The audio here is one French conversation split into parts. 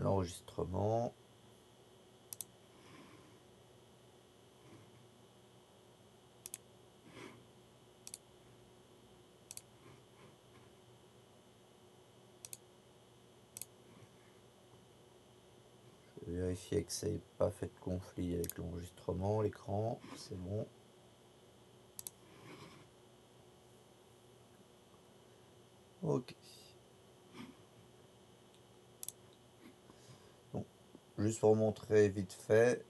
l'enregistrement. Je vais vérifier que ça n'ait pas fait de conflit avec l'enregistrement, l'écran, c'est bon. Ok. Donc, juste pour montrer vite fait,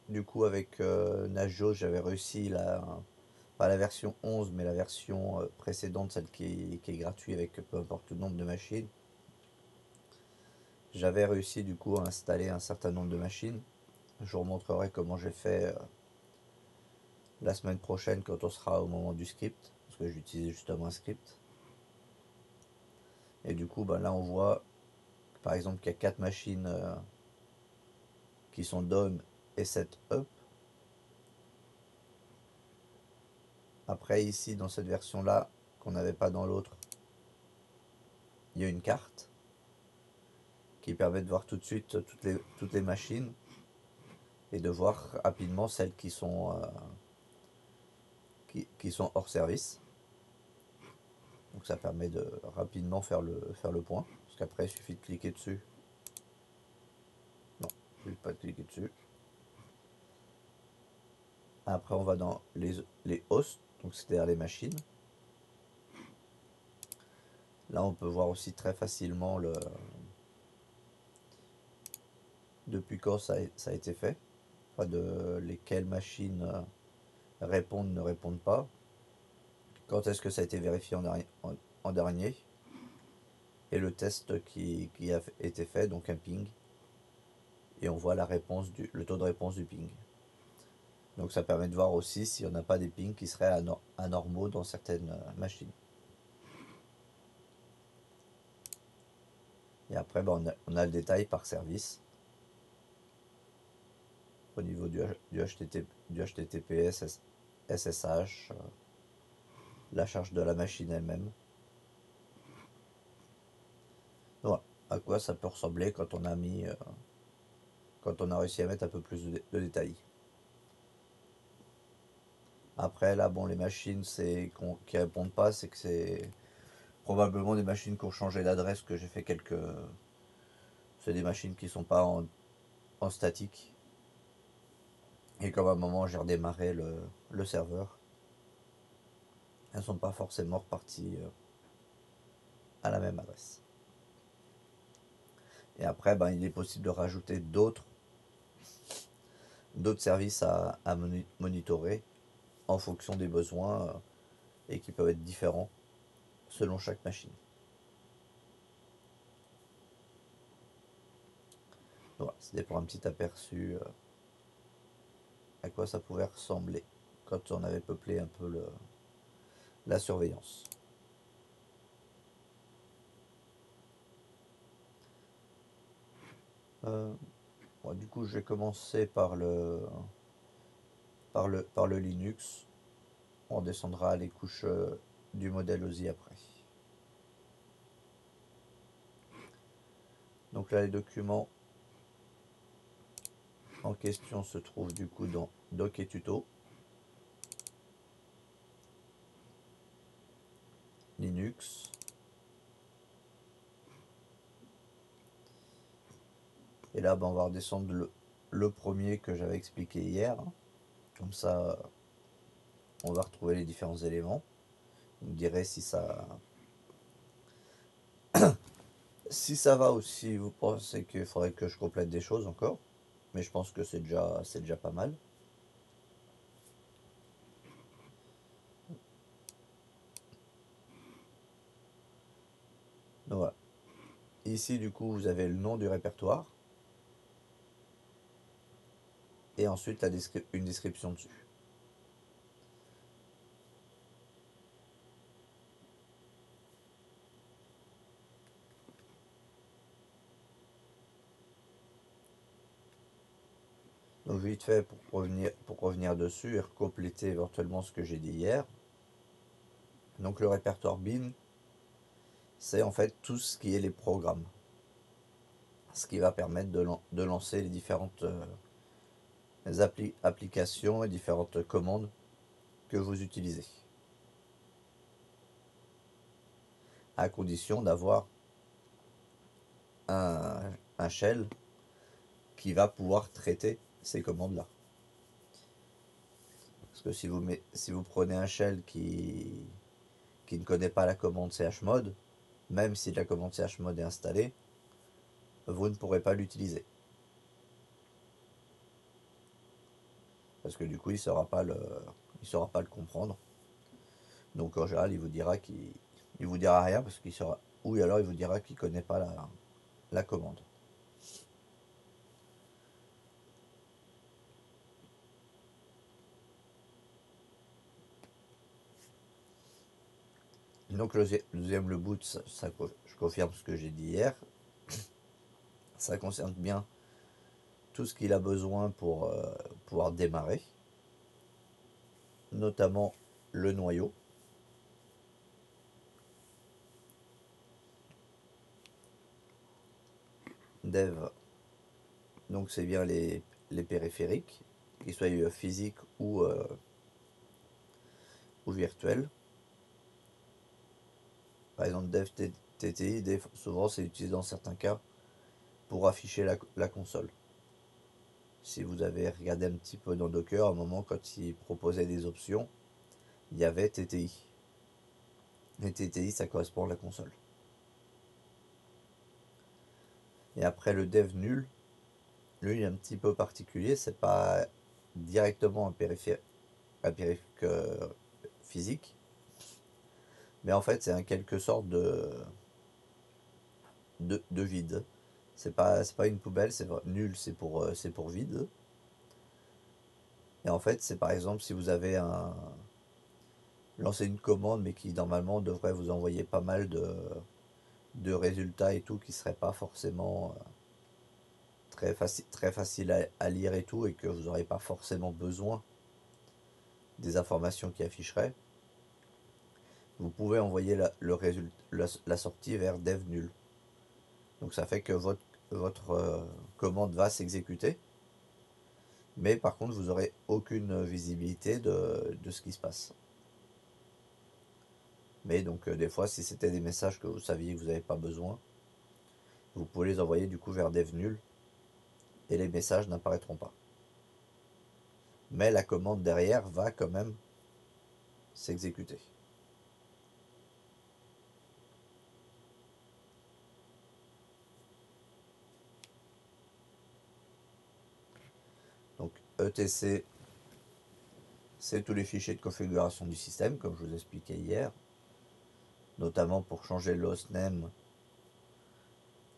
du coup avec Nagios j'avais réussi pas la version 11 mais la version précédente, celle qui est gratuite avec peu importe le nombre de machines. J'avais réussi du coup à installer un certain nombre de machines. Je vous remontrerai comment j'ai fait la semaine prochaine quand on sera au moment du script, parce que j'utilise justement un script. Et du coup, là on voit par exemple qu'il y a 4 machines qui sont down et 7 up. Après ici dans cette version là, qu'on n'avait pas dans l'autre, il y a une carte qui permet de voir tout de suite toutes les machines et de voir rapidement celles qui sont hors service. Donc ça permet de rapidement faire le point. Parce qu'après il suffit de cliquer dessus. Non, je ne vais pas cliquer dessus. Après on va dans les hosts, donc c'est-à-dire les machines. Là on peut voir aussi très facilement depuis quand ça a été fait. Enfin, de lesquelles machines répondent, ne répondent pas. Quand est-ce que ça a été vérifié en dernier. Et le test qui a été fait, donc un ping. Et on voit le taux de réponse du ping. Donc ça permet de voir aussi si on n'a pas des pings qui seraient anormaux dans certaines machines. Et après, on a le détail par service. Au niveau du HTTPS, SSH, la charge de la machine elle-même. Voilà, à quoi ça peut ressembler quand on a réussi à mettre un peu plus de détails. Après là, bon, les machines qui répondent pas, c'est que c'est probablement des machines qui ont changé d'adresse, que j'ai fait quelques. C'est des machines qui sont pas en statique. Et comme à un moment j'ai redémarré le serveur, elles sont pas forcément reparties à la même adresse. Et après, il est possible de rajouter d'autres services à monitorer en fonction des besoins et qui peuvent être différents selon chaque machine. Voilà, c'était pour un petit aperçu à quoi ça pouvait ressembler quand on avait peuplé un peu la surveillance. Euh, bon, du coup, je vais commencer par le Linux. On descendra les couches du modèle OSI après. Donc là, les documents en question se trouvent du coup dans Doc et Tuto, Linux. Et là, on va redescendre le premier que j'avais expliqué hier. Comme ça, on va retrouver les différents éléments. Vous me direz si ça va ou si vous pensez qu'il faudrait que je complète des choses encore. Mais je pense que c'est déjà pas mal. Donc voilà. Ici, du coup, vous avez le nom du répertoire. Et ensuite, une description dessus. Donc vite fait, pour revenir dessus et recompléter éventuellement ce que j'ai dit hier. Donc le répertoire bin, c'est en fait tout ce qui est les programmes. ce qui va permettre de lancer les différentes applications et différentes commandes que vous utilisez, à condition d'avoir un shell qui va pouvoir traiter ces commandes-là. Parce que si vous prenez un shell qui ne connaît pas la commande chmod, même si la commande chmod est installée, vous ne pourrez pas l'utiliser. Parce que du coup, il ne saura pas le comprendre. Donc en général, il vous dira rien parce qu'il sera. Ou alors il vous dira qu'il ne connaît pas la commande. Donc le deuxième, le boot, je confirme ce que j'ai dit hier. Ça concerne bien tout ce qu'il a besoin pour pouvoir démarrer, notamment le noyau. Dev, donc c'est bien les périphériques, qu'ils soient physiques ou virtuels. Par exemple, dev TTI, souvent c'est utilisé dans certains cas pour afficher la console. Si vous avez regardé un petit peu dans Docker, à un moment, quand il proposait des options, il y avait TTI. Et TTI, ça correspond à la console. Et après, le dev nul, lui, il est un petit peu particulier. C'est pas directement un périphérique physique, mais en fait, c'est en quelque sorte de vide. C'est pas une poubelle, nul, c'est pour vide. Et en fait, c'est par exemple si vous avez lancé une commande, mais qui normalement devrait vous envoyer pas mal de résultats et tout, qui serait pas forcément très facile à lire et tout, et que vous n'aurez pas forcément besoin des informations qui afficheraient, vous pouvez envoyer la sortie vers dev nul. Donc ça fait que votre commande va s'exécuter, mais par contre vous n'aurez aucune visibilité de ce qui se passe. Mais donc des fois, si c'était des messages que vous saviez que vous n'avez pas besoin, vous pouvez les envoyer du coup vers dev nul et les messages n'apparaîtront pas. Mais la commande derrière va quand même s'exécuter. Donc etc, c'est tous les fichiers de configuration du système, comme je vous expliquais hier, notamment pour changer le hostname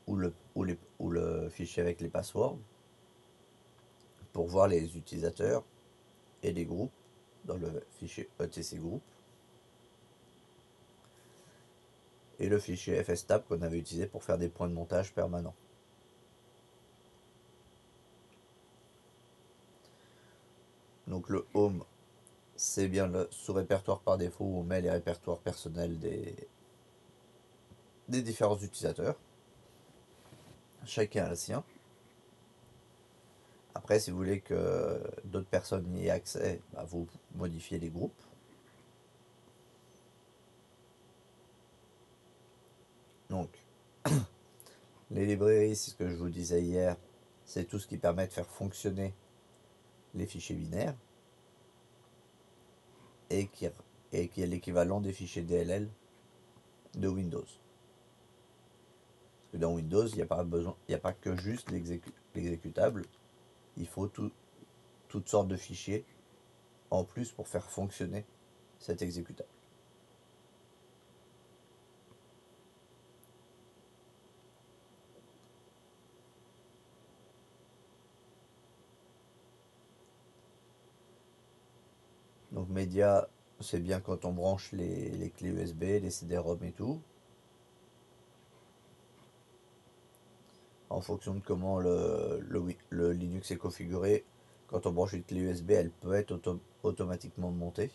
ou le fichier avec les passwords, pour voir les utilisateurs et les groupes dans le fichier etc group, et le fichier fstab qu'on avait utilisé pour faire des points de montage permanents. Donc le home, c'est bien le sous-répertoire par défaut où on met les répertoires personnels des différents utilisateurs. Chacun a le sien. Après, si vous voulez que d'autres personnes y aient accès, bah, vous modifiez les groupes. Donc, les librairies, c'est ce que je vous disais hier, c'est tout ce qui permet de faire fonctionner les fichiers binaires et qui est l'équivalent des fichiers DLL de Windows. Parce que dans Windows, il n'y a pas que juste l'exécutable, il faut toutes sortes de fichiers en plus pour faire fonctionner cet exécutable. Donc média, c'est bien quand on branche les clés USB, les CD-ROM et tout. En fonction de comment le Linux est configuré, quand on branche une clé USB, elle peut être automatiquement montée.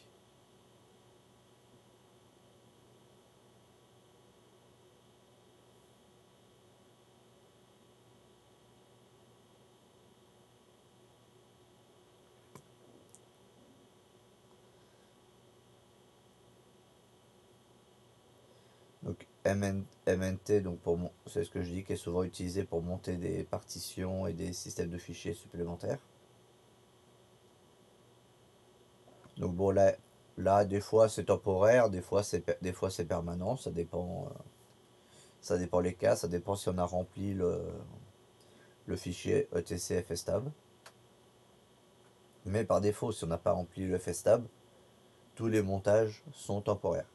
MNT, donc c'est ce que je dis, qui est souvent utilisé pour monter des partitions et des systèmes de fichiers supplémentaires. Donc bon, là des fois c'est temporaire, des fois c'est permanent, ça dépend les cas, ça dépend si on a rempli le fichier etc fstab. Mais par défaut, si on n'a pas rempli le fstab, tous les montages sont temporaires.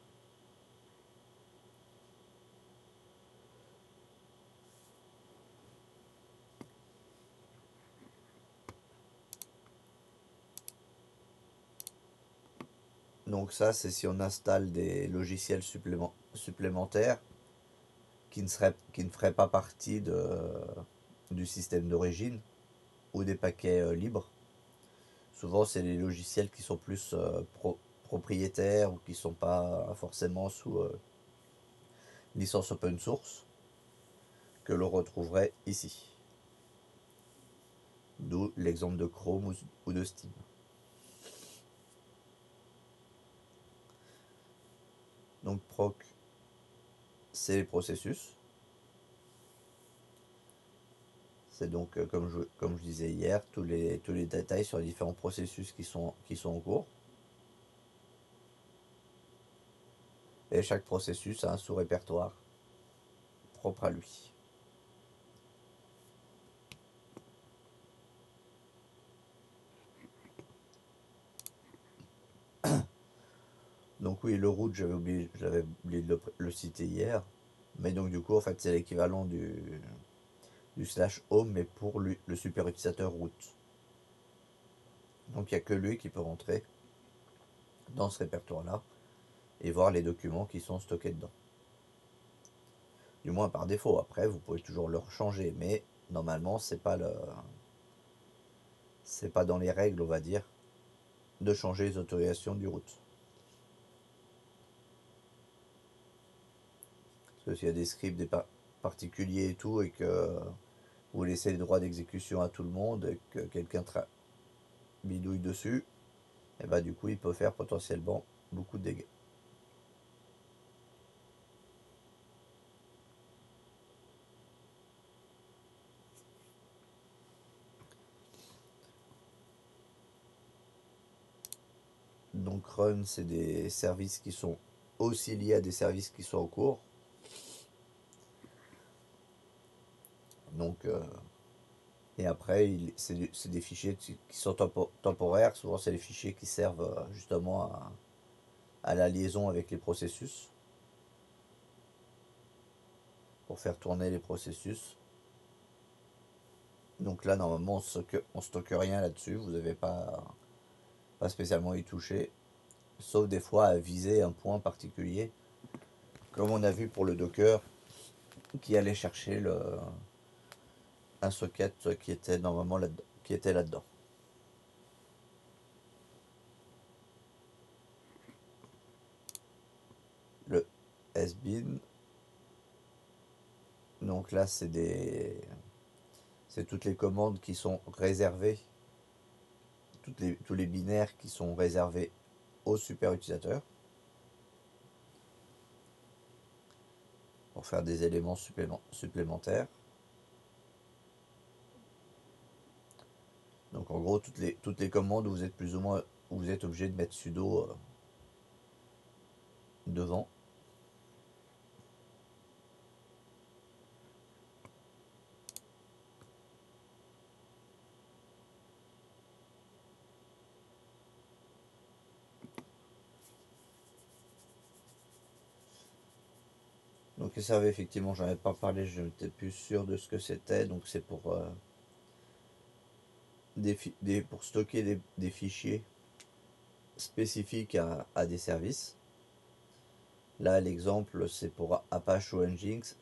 Donc ça, c'est si on installe des logiciels supplémentaires qui ne feraient pas partie du système d'origine ou des paquets libres. Souvent, c'est les logiciels qui sont plus propriétaires ou qui ne sont pas forcément sous licence open source que l'on retrouverait ici. D'où l'exemple de Chrome ou de Steam. Donc proc, c'est les processus. C'est donc, comme je disais hier, tous les détails sur les différents processus qui sont en cours. Et chaque processus a un sous-répertoire propre à lui. Donc oui, le root, j'avais oublié de le citer hier. Mais donc du coup, en fait, c'est l'équivalent du slash home, mais pour le super utilisateur root. Donc il n'y a que lui qui peut rentrer dans ce répertoire-là et voir les documents qui sont stockés dedans. Du moins par défaut. Après, vous pouvez toujours le changer, mais normalement, c'est pas dans les règles, on va dire, de changer les autorisations du root. Parce que s'il y a des scripts particuliers et tout, et que vous laissez les droits d'exécution à tout le monde, et que quelqu'un bidouille dessus, et bah du coup, il peut faire potentiellement beaucoup de dégâts. Donc run, c'est des services qui sont aussi liés à des services qui sont en cours. Donc, et après, c'est des fichiers qui sont temporaires. Souvent, c'est les fichiers qui servent justement à la liaison avec les processus, pour faire tourner les processus. Donc là, normalement, on stocke rien là-dessus. Vous n'avez pas spécialement y toucher. Sauf des fois à viser un point particulier. Comme on a vu pour le Docker, qui allait chercher un socket qui était normalement là-dedans, qui était là-dedans. Le SBIN, donc là c'est toutes les commandes qui sont réservées, tous les binaires qui sont réservés au super utilisateur pour faire des éléments supplémentaires. Donc en gros, toutes les commandes où vous êtes plus ou moins, où vous êtes obligé de mettre sudo devant. Donc ça, effectivement, j'en avais pas parlé, je n'étais plus sûr de ce que c'était. Donc c'est pour, pour stocker des fichiers spécifiques à des services. Là, l'exemple, c'est pour Apache ou Nginx.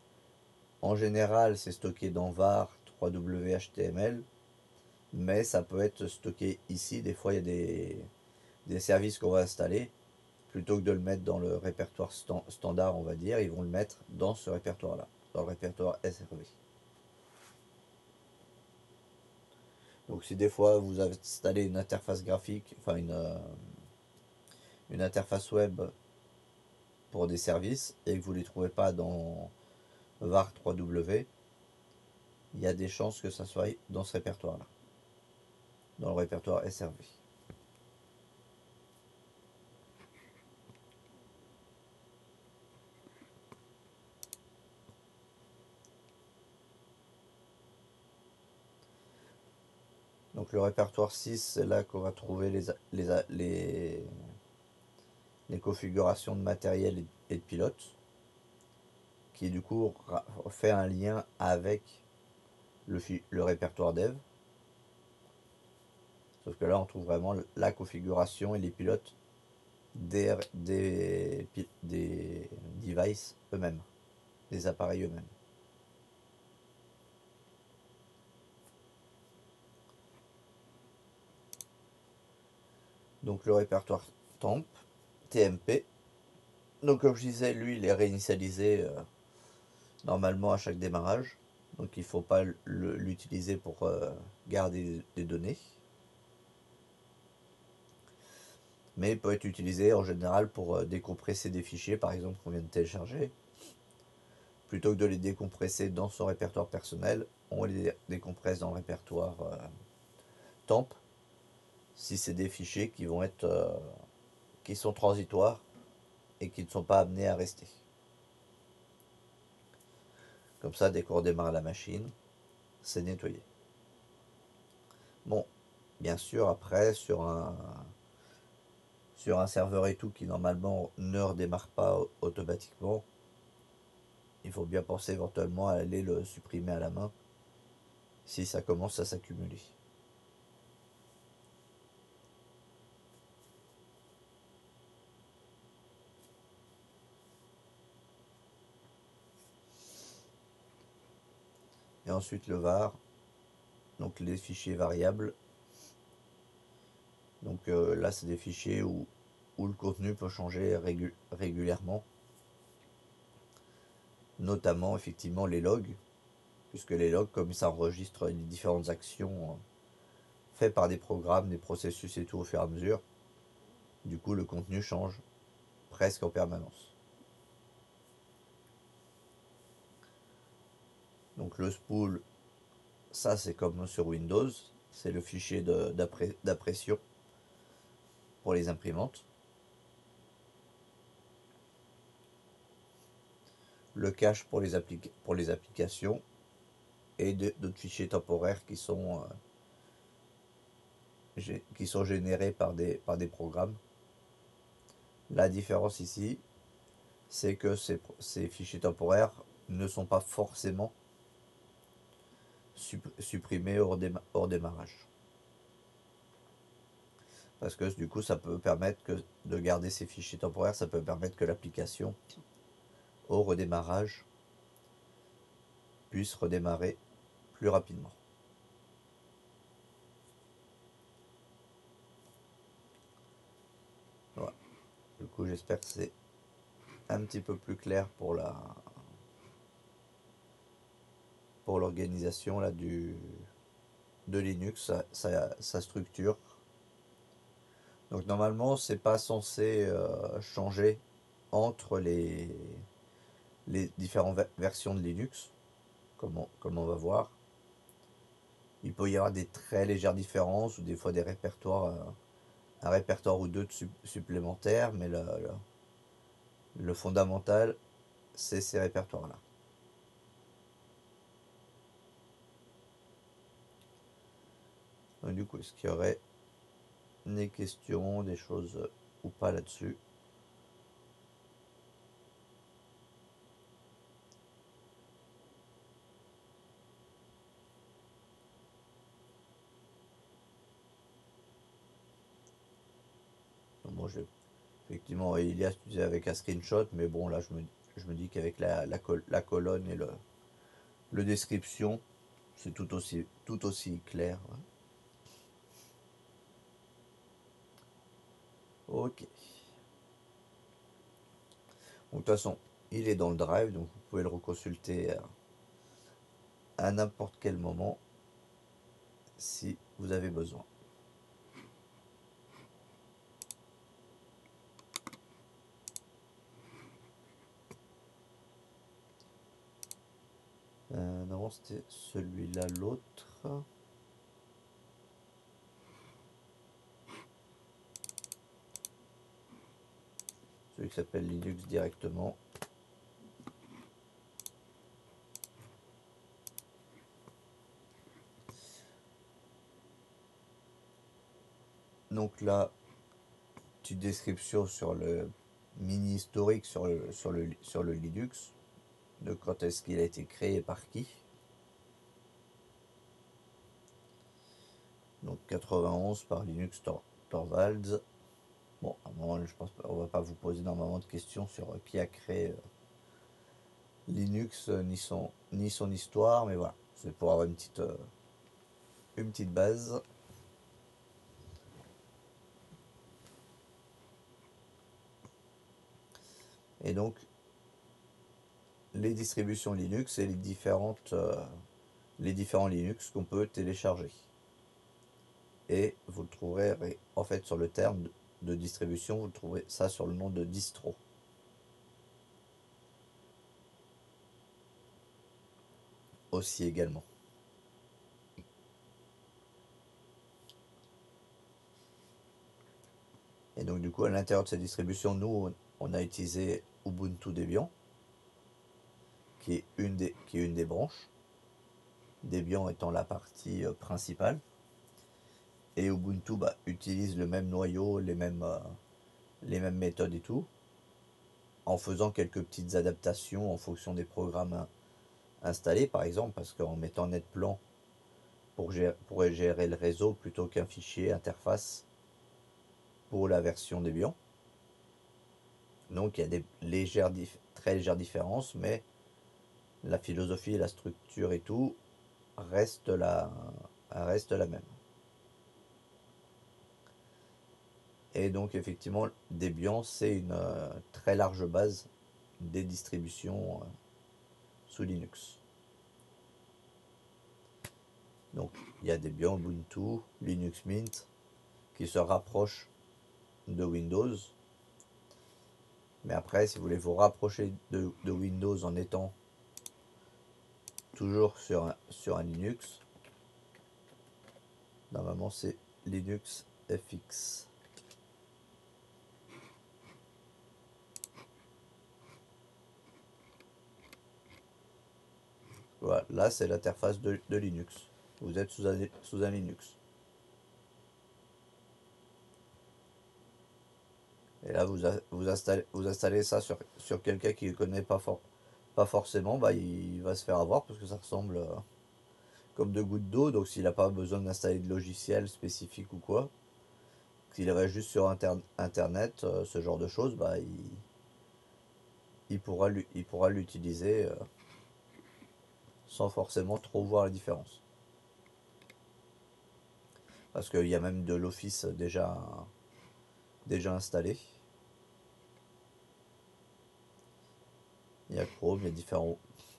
En général, c'est stocké dans var 3w html, mais ça peut être stocké ici. Des fois, il y a des services qu'on va installer. Plutôt que de le mettre dans le répertoire standard, on va dire, ils vont le mettre dans ce répertoire-là, dans le répertoire SRV. Donc si des fois vous avez installé une interface graphique, enfin une interface web pour des services et que vous ne les trouvez pas dans var 3W, il y a des chances que ça soit dans ce répertoire-là, dans le répertoire SRV. Donc le répertoire 6, c'est là qu'on va trouver les configurations de matériel et de pilote, qui du coup fait un lien avec le répertoire dev. Sauf que là, on trouve vraiment la configuration et les pilotes des devices eux-mêmes, des appareils eux-mêmes. Donc le répertoire temp, TMP. Donc comme je disais, lui, il est réinitialisé normalement à chaque démarrage. Donc il ne faut pas l'utiliser pour garder des données. Mais il peut être utilisé en général pour décompresser des fichiers, par exemple, qu'on vient de télécharger. Plutôt que de les décompresser dans son répertoire personnel, on les décompresse dans le répertoire temp, si c'est des fichiers qui vont être qui sont transitoires et qui ne sont pas amenés à rester. Comme ça, dès qu'on redémarre la machine, c'est nettoyé. Bon, bien sûr, après, sur un serveur et tout qui normalement ne redémarre pas automatiquement, il faut bien penser éventuellement à aller le supprimer à la main si ça commence à s'accumuler. Et ensuite le var, donc les fichiers variables. Donc là, c'est des fichiers où le contenu peut changer régulièrement, notamment effectivement les logs, puisque les logs, comme ça enregistre les différentes actions faites par des programmes, des processus et tout au fur et à mesure, du coup le contenu change presque en permanence. Donc le spool, ça c'est comme sur Windows, c'est le fichier d'impression pour les imprimantes. Le cache pour les applications et d'autres fichiers temporaires qui sont générés par des programmes. La différence ici, c'est que ces fichiers temporaires ne sont pas forcément supprimés hors démarrage. Parce que du coup, ça peut permettre de garder ces fichiers temporaires, ça peut permettre que l'application, au redémarrage, puisse redémarrer plus rapidement. Voilà. Du coup, j'espère que c'est un petit peu plus clair pour l'organisation là de Linux, sa structure. Donc normalement, c'est pas censé changer entre les différentes versions de Linux, comme on va voir. Il peut y avoir des très légères différences ou des fois des répertoires, un répertoire ou deux supplémentaires, mais le fondamental, c'est ces répertoires-là. Donc du coup, est-ce qu'il y aurait des questions, des choses ou pas là-dessus? Bon, effectivement, Ilias, tu disais avec un screenshot, mais bon, là, je me dis qu'avec la colonne et le description, c'est tout aussi clair. Ok. Donc, de toute façon, il est dans le drive, donc vous pouvez le reconsulter à n'importe quel moment si vous avez besoin. Non, c'était celui-là, l'autre. Celui qui s'appelle Linux directement. Donc là, petite description sur le mini historique sur le Linux, de quand est-ce qu'il a été créé et par qui. Donc 91 par Linus Torvalds. Bon, à un moment, je pense on va pas vous poser normalement de questions sur qui a créé Linux, ni son histoire, mais voilà, c'est pour avoir une petite base. Et donc, les distributions Linux et les différents Linux qu'on peut télécharger. Et vous le trouverez, en fait, sur le terme de distribution, vous le trouverez ça sur le nom de distro. Aussi également. Et donc du coup, à l'intérieur de cette distribution, nous, on a utilisé Ubuntu Debian, qui est une des branches. Debian étant la partie principale. Et Ubuntu utilise le même noyau, les mêmes méthodes et tout, en faisant quelques petites adaptations en fonction des programmes installés, par exemple, parce qu'en mettant NetPlan pour gérer le réseau plutôt qu'un fichier interface pour la version Debian. Donc il y a des très légères différences, mais la philosophie, la structure et tout reste la même. Et donc effectivement, Debian, c'est une très large base des distributions sous Linux. Donc il y a Debian, Ubuntu, Linux Mint, qui se rapprochent de Windows. Mais après, si vous voulez vous rapprocher de Windows en étant toujours sur un Linux, normalement c'est Linux FX. Voilà, là c'est l'interface de Linux. Vous êtes sous un Linux. Et là vous installez ça sur quelqu'un qui ne connaît pas forcément, il va se faire avoir parce que ça ressemble comme deux gouttes d'eau. Donc s'il n'a pas besoin d'installer de logiciel spécifique ou quoi, s'il va juste sur internet, ce genre de choses, il pourra l'utiliser sans forcément trop voir la différence. Parce qu'il y a même de l'Office déjà installé. Il y a Chrome, il y a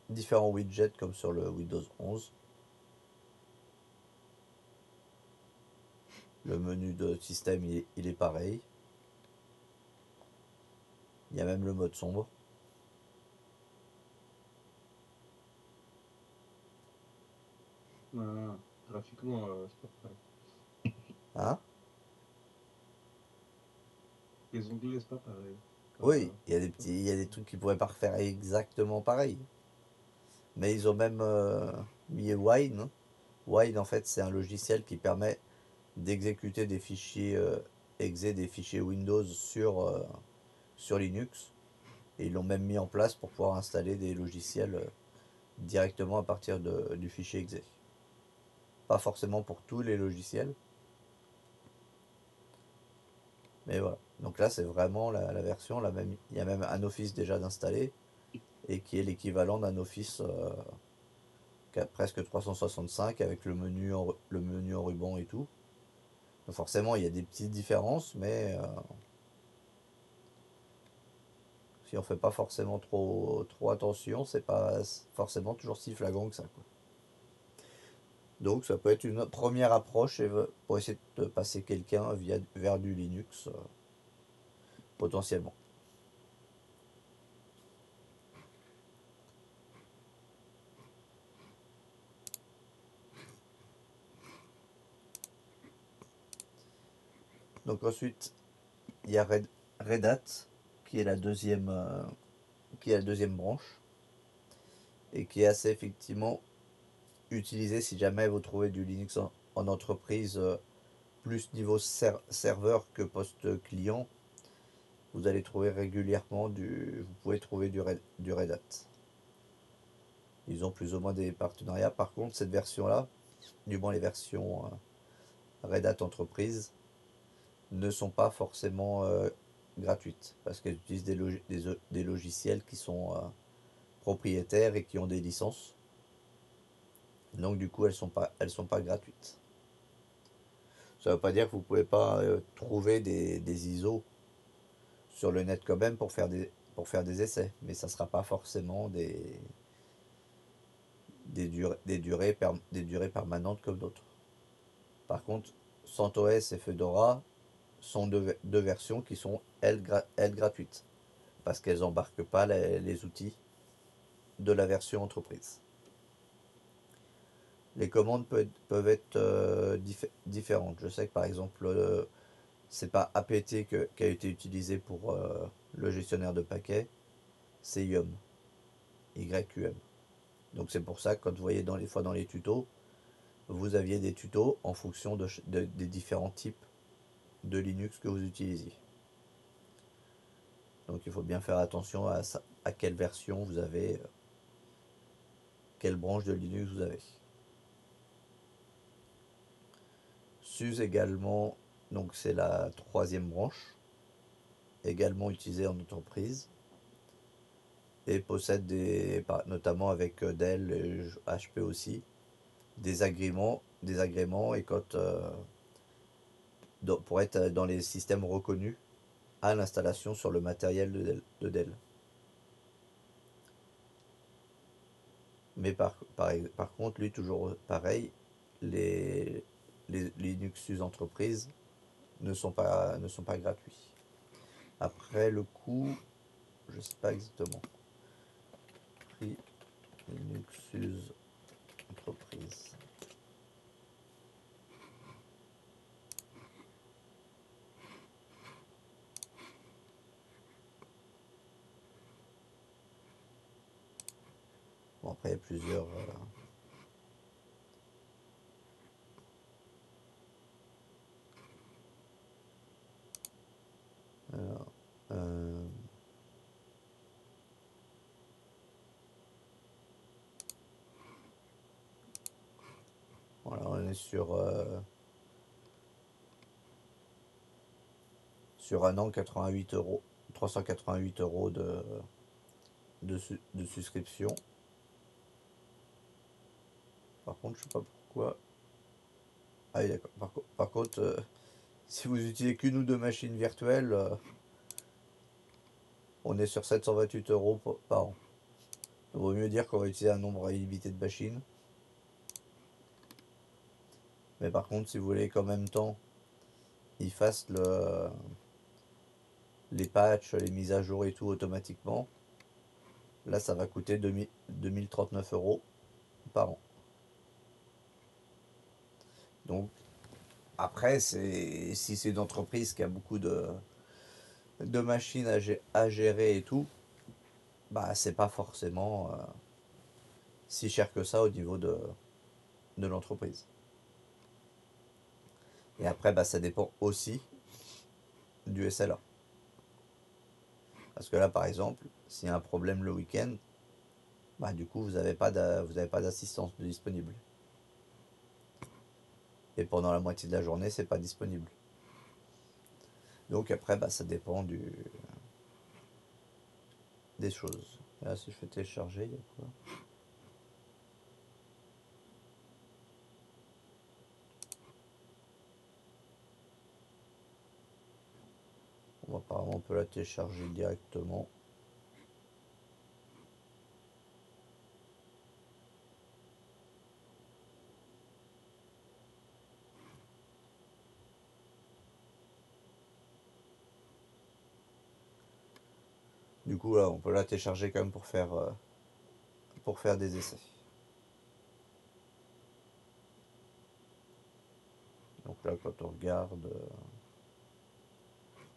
différents widgets comme sur le Windows 11. Le menu de système, il est pareil. Il y a même le mode sombre. Ah, graphiquement, c'est pas pareil. Hein? Les onglets, c'est pas pareil. Oui, Pas il y a des forcément. trucs qui pourraient pas refaire exactement pareil. Mais ils ont même mis Wine, hein. Wine, en fait, c'est un logiciel qui permet d'exécuter des fichiers des fichiers Windows sur Linux. Et ils l'ont même mis en place pour pouvoir installer des logiciels directement à partir du fichier exe. Pas forcément pour tous les logiciels, mais voilà. Donc là, c'est vraiment la version, la même. Il y a même un Office déjà d'installer et qui est l'équivalent d'un Office qui a presque 365 avec le menu en ruban et tout. Donc forcément, il y a des petites différences, mais si on fait pas forcément trop attention, c'est pas forcément toujours si flagrant que ça, quoi. Donc ça peut être une première approche pour essayer de passer quelqu'un vers du Linux potentiellement. Donc ensuite, il y a Red Hat, qui est qui est la deuxième branche, et qui est assez effectivement utilisée si jamais vous trouvez du Linux en entreprise, plus niveau serveur que poste client. Vous allez trouver régulièrement vous pouvez trouver du Red Hat. Ils ont plus ou moins des partenariats. Par contre, cette version-là, du moins les versions Red Hat Entreprise, ne sont pas forcément gratuites parce qu'elles utilisent des logiciels qui sont propriétaires et qui ont des licences. Donc du coup, elles sont pas gratuites. Ça ne veut pas dire que vous ne pouvez pas trouver des ISO sur le net quand même pour faire des essais, mais ça ne sera pas forcément des durées permanentes comme d'autres. Par contre, CentOS et Fedora sont deux versions qui sont, elles gratuites, parce qu'elles n'embarquent pas les outils de la version entreprise. Les commandes peuvent être différentes. Je sais que par exemple, c'est pas apt qui a été utilisé pour le gestionnaire de paquets, c'est yum, YUM. Donc c'est pour ça que quand vous voyez des fois dans les tutos, vous aviez des tutos en fonction des différents types de Linux que vous utilisiez. Donc il faut bien faire attention à quelle version vous avez, quelle branche de Linux vous avez. SUSE également, donc c'est la troisième branche, également utilisée en entreprise, et possède notamment avec Dell et HP aussi, des agréments et quand, pour être dans les systèmes reconnus à l'installation sur le matériel de Dell. Mais par contre, lui, toujours pareil, les, les Linux SUSE entreprises ne sont pas gratuits. Après, le coût, je ne sais pas exactement. Prix Linux SUSE entreprise. Bon, après, il y a plusieurs. Alors, euh, voilà, on est sur un an 88 euros, 388 euros de souscription. Par contre, je sais pas pourquoi. Ah oui, d'accord. Par contre, si vous utilisez qu'une ou deux machines virtuelles, on est sur 728 euros par an. Il vaut mieux dire qu'on va utiliser un nombre illimité de machines. Mais par contre, si vous voulez qu'en même temps, ils fassent les patchs, les mises à jour et tout automatiquement, là, ça va coûter 2039 euros par an. Donc, après, si c'est une entreprise qui a beaucoup de machines à gérer et tout, bah, c'est pas forcément si cher que ça au niveau de l'entreprise. Et après, bah, ça dépend aussi du SLA. Parce que là, par exemple, s'il y a un problème le week-end, bah, du coup, vous avez pas d'assistance de disponible. Et pendant la moitié de la journée, c'est pas disponible. Donc après, bah, ça dépend des choses. Et là, si je fais télécharger, il y a quoi? Apparemment, on peut la télécharger directement. Du coup, là, on peut la télécharger quand même pour faire des essais. Donc là, quand on regarde,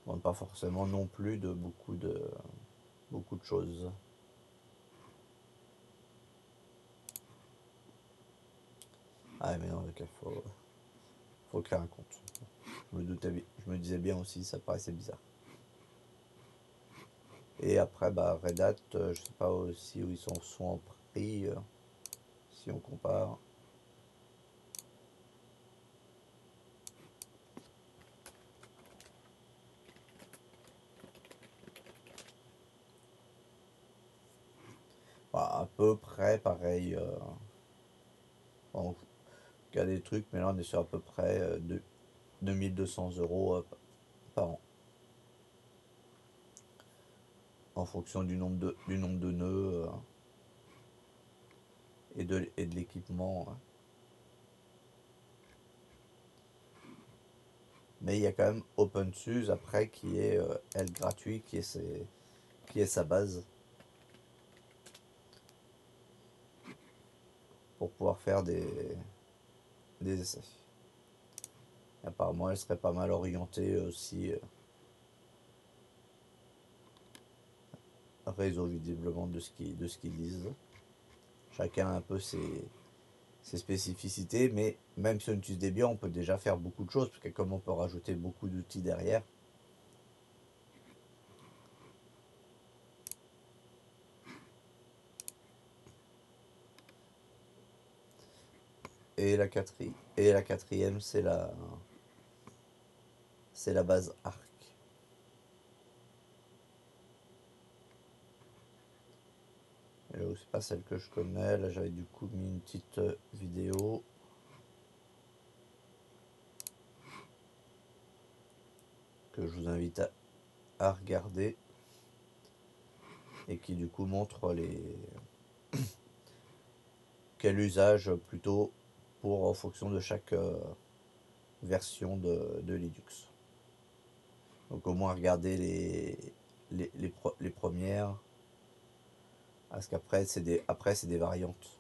demande pas forcément non plus de beaucoup de choses. Ah mais non, ok, faut créer un compte. Je me disais bien aussi, ça paraissait bizarre. Et après, bah, Red Hat, je sais pas aussi où ils sont en prix, si on compare. Bah, à peu près pareil. On a des trucs, mais là on est sur à peu près 2 200 € par an. En fonction du nombre de nœuds et de l'équipement, hein. Mais il y a quand même OpenSUSE après qui est, elle, gratuit, qui est sa base pour pouvoir faire des essais. Apparemment, elle serait pas mal orientée aussi réseau, visiblement, de ce qu'ils disent. Chacun a un peu ses spécificités, mais même si on utilise des biens, on peut déjà faire beaucoup de choses, parce que comme on peut rajouter beaucoup d'outils derrière. Et la quatrième, c'est la base Arc. Et là, c'est pas celle que je connais. Là, j'avais du coup mis une petite vidéo que je vous invite à regarder et qui du coup montre quel usage plutôt en fonction de chaque version de Linux. Donc au moins regarder les premières, parce qu'après c'est des variantes.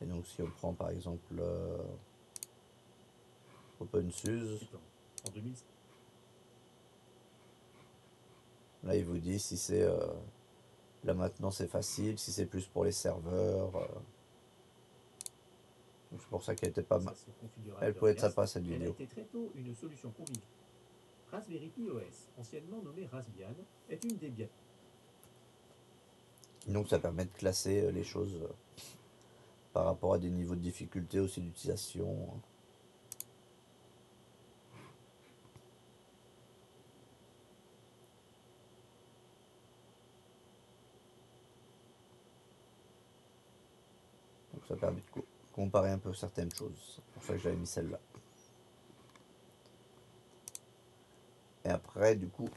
Et donc si on prend par exemple OpenSUSE, En 2000. là il vous dit si c'est là maintenant c'est facile, si c'est plus pour les serveurs. Donc c'est pour ça qu'elle était pas mal. Elle pouvait être sympa cette Elle a vidéo. été très tôt une solution conviviale. Raspberry Pi OS, anciennement nommé Raspbian, est une des bien. Donc ça permet de classer les choses par rapport à des niveaux de difficulté aussi d'utilisation. Donc ça permet de comparer un peu certaines choses. C'est pour ça que j'avais mis celle-là. Et après, du coup,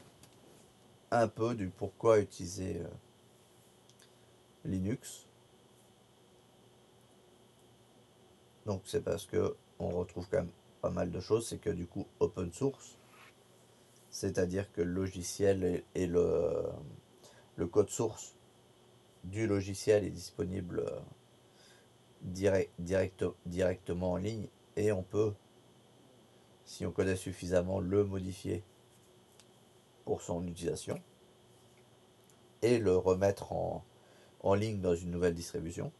un peu du pourquoi utiliser Linux. Donc c'est parce que on retrouve quand même pas mal de choses. C'est que du coup, open source, c'est-à-dire que le logiciel et le code source du logiciel est disponible directement en ligne et on peut, si on connaît suffisamment, le modifier pour son utilisation et le remettre en ligne dans une nouvelle distribution.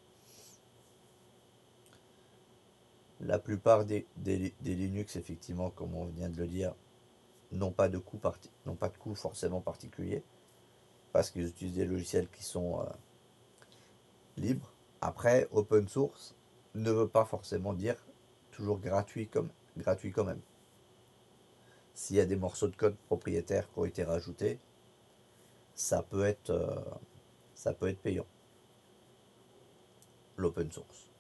La plupart des Linux, effectivement, comme on vient de le dire, n'ont pas de coût forcément particulier parce qu'ils utilisent des logiciels qui sont libres. Après, open source ne veut pas forcément dire toujours gratuit quand même. S'il y a des morceaux de code propriétaires qui ont été rajoutés, ça peut être, euh, ça peut être payant, l'open source.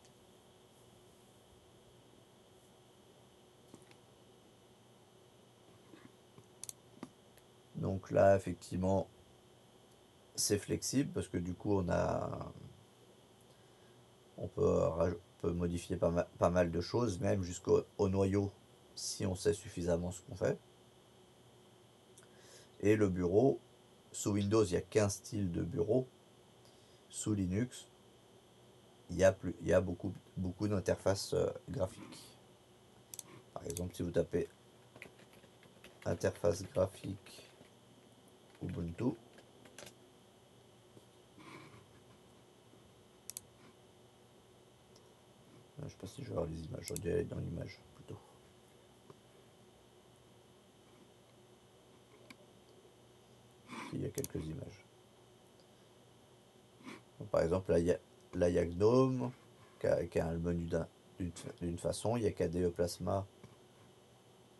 Donc là, effectivement, c'est flexible parce que du coup, on peut modifier pas mal de choses, même jusqu'au noyau, si on sait suffisamment ce qu'on fait. Et le bureau, sous Windows, il y a 15 styles de bureau. Sous Linux, il y a beaucoup d'interfaces graphiques. Par exemple, si vous tapez interface graphique Ubuntu, je sais pas si je vais avoir les images, j'aurais dû aller dans l'image plutôt. Il y a quelques images. Donc, par exemple, là, il y a GNOME, qui a le menu d'une façon. Il y a KDE Plasma,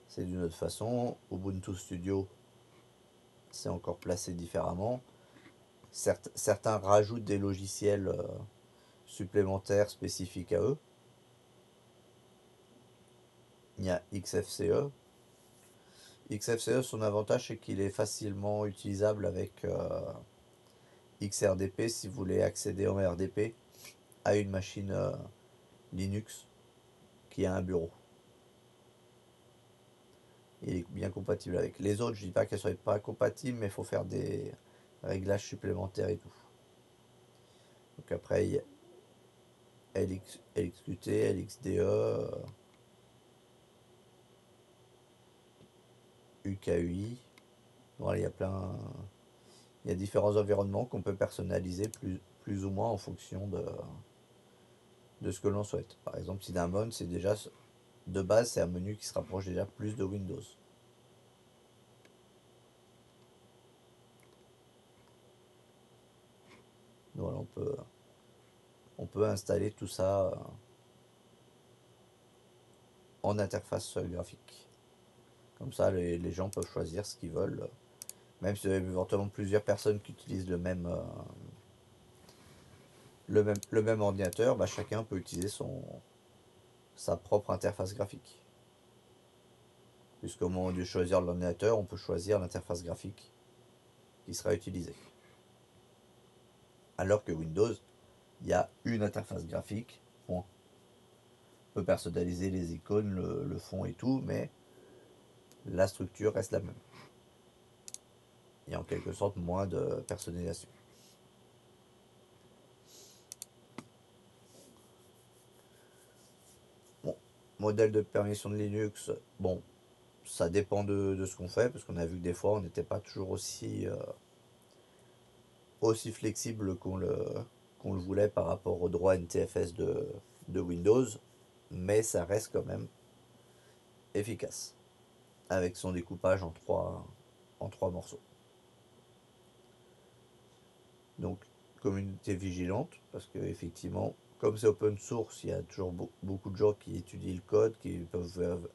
c'est d'une autre façon. Ubuntu Studio, c'est encore placé différemment. Certains rajoutent des logiciels supplémentaires spécifiques à eux. Il y a XFCE. XFCE, son avantage, c'est qu'il est facilement utilisable avec XRDP si vous voulez accéder en RDP à une machine Linux qui a un bureau. Il est bien compatible avec les autres. Je dis pas qu'elles ne soient pas compatibles, mais il faut faire des réglages supplémentaires et tout. Donc après, il y a LXQT, LXDE, UKUI. Voilà, il y a plein. Il y a différents environnements qu'on peut personnaliser plus ou moins en fonction de ce que l'on souhaite. Par exemple, Cinnamon, c'est déjà de base, c'est un menu qui se rapproche déjà plus de Windows. Voilà, on peut installer tout ça en interface graphique. Comme ça, les gens peuvent choisir ce qu'ils veulent. Même si y a éventuellement plusieurs personnes qui utilisent le même ordinateur, bah, chacun peut utiliser sa propre interface graphique. Puisqu'au moment de choisir l'ordinateur, on peut choisir l'interface graphique qui sera utilisée. Alors que Windows, il y a une interface graphique, point. On peut personnaliser les icônes, le fond et tout, mais la structure reste la même. Il y a en quelque sorte moins de personnalisation. Bon, modèle de permission de Linux, bon, ça dépend de ce qu'on fait, parce qu'on a vu que des fois on n'était pas toujours aussi flexible qu'on le voulait par rapport au droit NTFS de Windows, mais ça reste quand même efficace, avec son découpage en trois morceaux. Donc, communauté vigilante, parce que effectivement, comme c'est open source, il y a toujours beaucoup de gens qui étudient le code, qui peuvent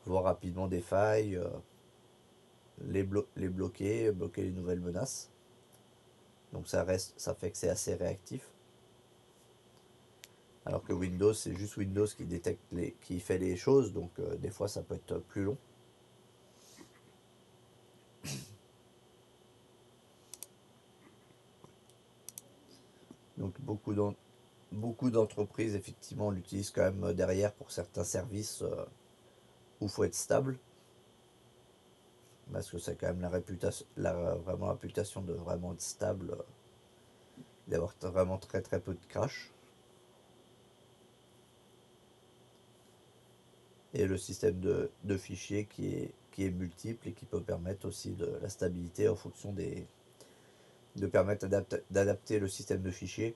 voir rapidement des failles, les bloquer les nouvelles menaces. Donc ça fait que c'est assez réactif. Alors que Windows, c'est juste Windows qui détecte qui fait les choses, donc des fois ça peut être plus long. Donc beaucoup d'entreprises effectivement l'utilisent quand même derrière pour certains services où il faut être stable. Parce que c'est quand même vraiment la réputation de vraiment être stable, d'avoir vraiment très très peu de crash. Et le système de fichiers qui est multiple et qui peut permettre aussi de la stabilité en fonction de permettre d'adapter le système de fichiers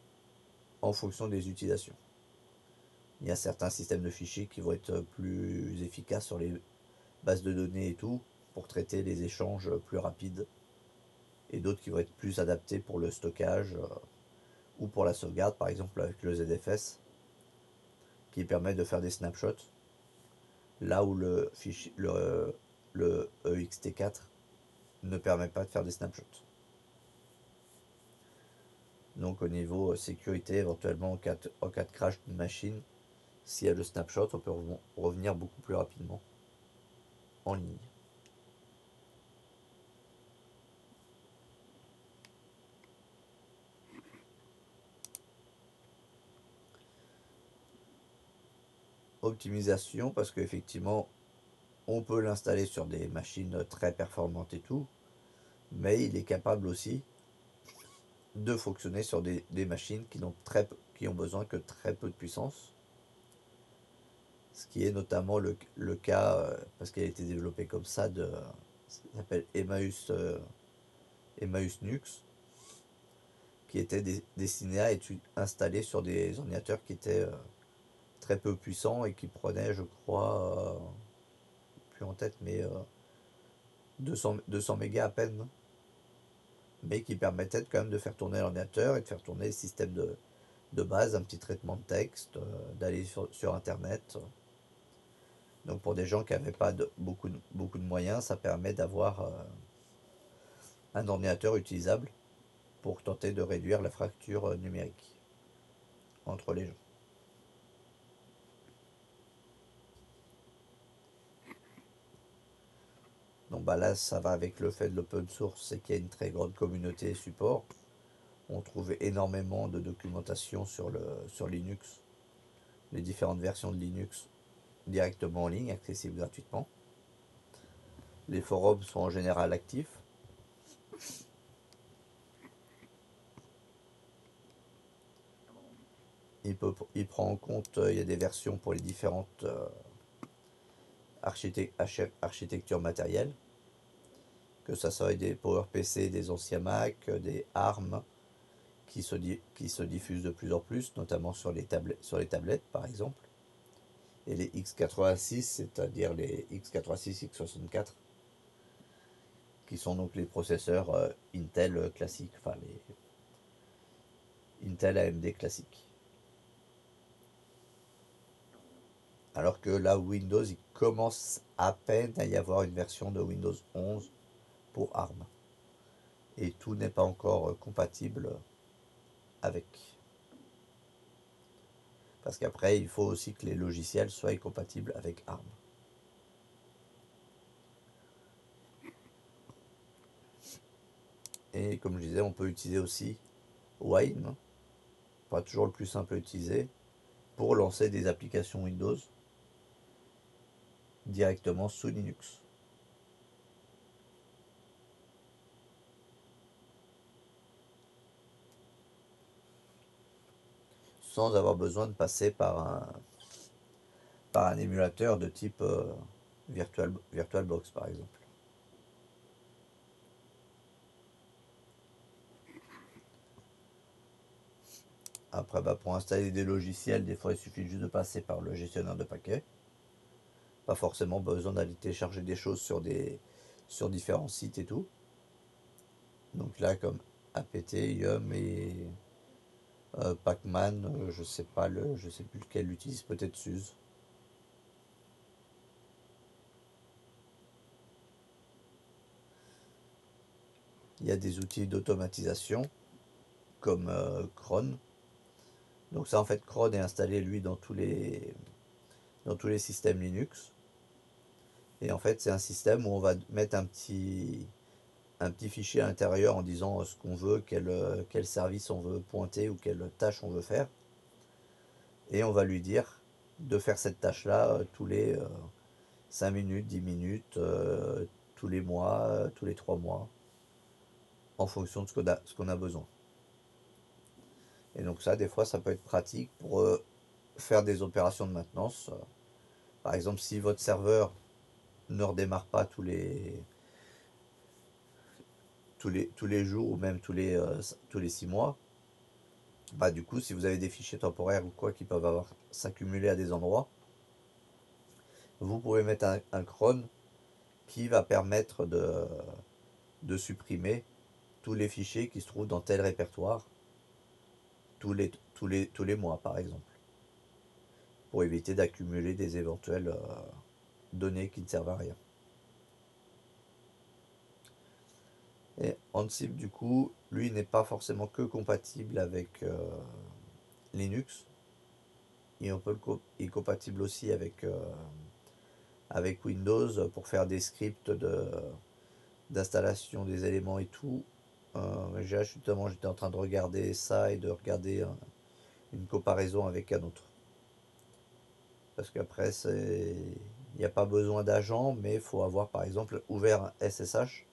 en fonction des utilisations. Il y a certains systèmes de fichiers qui vont être plus efficaces sur les bases de données et tout, pour traiter les échanges plus rapides, et d'autres qui vont être plus adaptés pour le stockage ou pour la sauvegarde, par exemple avec le ZFS, qui permet de faire des snapshots, là où le EXT4 ne permet pas de faire des snapshots. Donc au niveau sécurité, éventuellement en cas de crash d'une machine, s'il y a le snapshot, on peut revenir beaucoup plus rapidement en ligne. Optimisation, parce qu'effectivement, on peut l'installer sur des machines très performantes et tout, mais il est capable aussi de fonctionner sur des machines qui ont besoin que très peu de puissance. Ce qui est notamment le cas, parce qu'elle a été développée comme ça, ça s'appelle Emmaüs Nux, qui était destiné à être installé sur des ordinateurs qui étaient très peu puissants et qui prenaient, je crois, plus en tête, mais 200 mégas à peine, mais qui permettaient quand même de faire tourner l'ordinateur et de faire tourner le système de base, un petit traitement de texte, d'aller sur Internet. Donc pour des gens qui n'avaient pas beaucoup de moyens, ça permet d'avoir un ordinateur utilisable pour tenter de réduire la fracture numérique entre les gens. Donc bah là, ça va avec le fait de l'open source, c'est qu'il y a une très grande communauté support. On trouve énormément de documentation sur Linux, les différentes versions de Linux directement en ligne, accessibles gratuitement. Les forums sont en général actifs. Il prend en compte, il y a des versions pour les différentes architectures matérielles, que ça soit des PowerPC, des anciens Mac, des ARM qui se diffusent de plus en plus, notamment sur les tablettes par exemple. Et les x86, c'est-à-dire les x86, x64, qui sont donc les processeurs Intel classiques, enfin les Intel AMD classiques. Alors que là, Windows, il commence à peine à y avoir une version de Windows 11 pour ARM. Et tout n'est pas encore compatible avec. Parce qu'après, il faut aussi que les logiciels soient compatibles avec ARM. Et comme je disais, on peut utiliser aussi Wine, pas toujours le plus simple à utiliser, pour lancer des applications Windows directement sous Linux. Sans avoir besoin de passer par un émulateur de type VirtualBox par exemple. Après, bah, pour installer des logiciels, des fois il suffit juste de passer par le gestionnaire de paquets. Pas forcément besoin d'aller télécharger des choses sur différents sites et tout. Donc là, comme apt, yum et pacman, je sais plus lequel utilise, peut-être SUSE. Il y a des outils d'automatisation comme cron. Donc ça, en fait, cron est installé lui dans tous les systèmes Linux. Et en fait, c'est un système où on va mettre un petit fichier à l'intérieur en disant ce qu'on veut, quel service on veut pointer ou quelle tâche on veut faire. Et on va lui dire de faire cette tâche-là tous les 5 minutes, 10 minutes, tous les mois, tous les 3 mois, en fonction de ce qu'on a besoin. Et donc ça, des fois, ça peut être pratique pour faire des opérations de maintenance. Par exemple, si votre serveur ne redémarre pas tous les jours ou même tous les 6 mois, bah du coup, si vous avez des fichiers temporaires ou quoi qui peuvent s'accumuler à des endroits, vous pouvez mettre un cron qui va permettre de supprimer tous les fichiers qui se trouvent dans tel répertoire tous les mois, par exemple, pour éviter d'accumuler des éventuelles données qui ne servent à rien. Et Ansible, du coup, lui n'est pas forcément que compatible avec Linux. Il est compatible aussi avec Windows pour faire des scripts d'installation des éléments et tout. Justement, j'étais en train de regarder ça et de regarder une comparaison avec un autre. Parce qu'après, il n'y a pas besoin d'agent, mais il faut avoir par exemple ouvert un SSH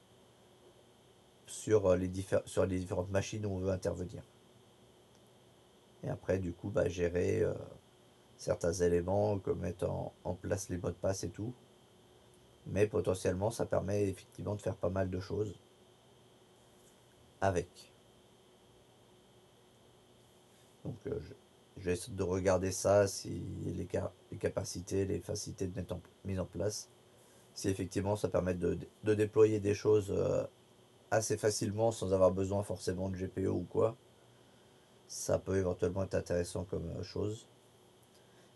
sur sur les différentes machines où on veut intervenir. Et après, du coup, bah, gérer certains éléments, comme mettre en place les mots de passe et tout. Mais potentiellement, ça permet effectivement de faire pas mal de choses avec. Donc je vais essayer de regarder ça, si les capacités, les facilités de mise en place. Si effectivement ça permet de déployer des choses assez facilement sans avoir besoin forcément de GPO ou quoi, ça peut éventuellement être intéressant comme chose.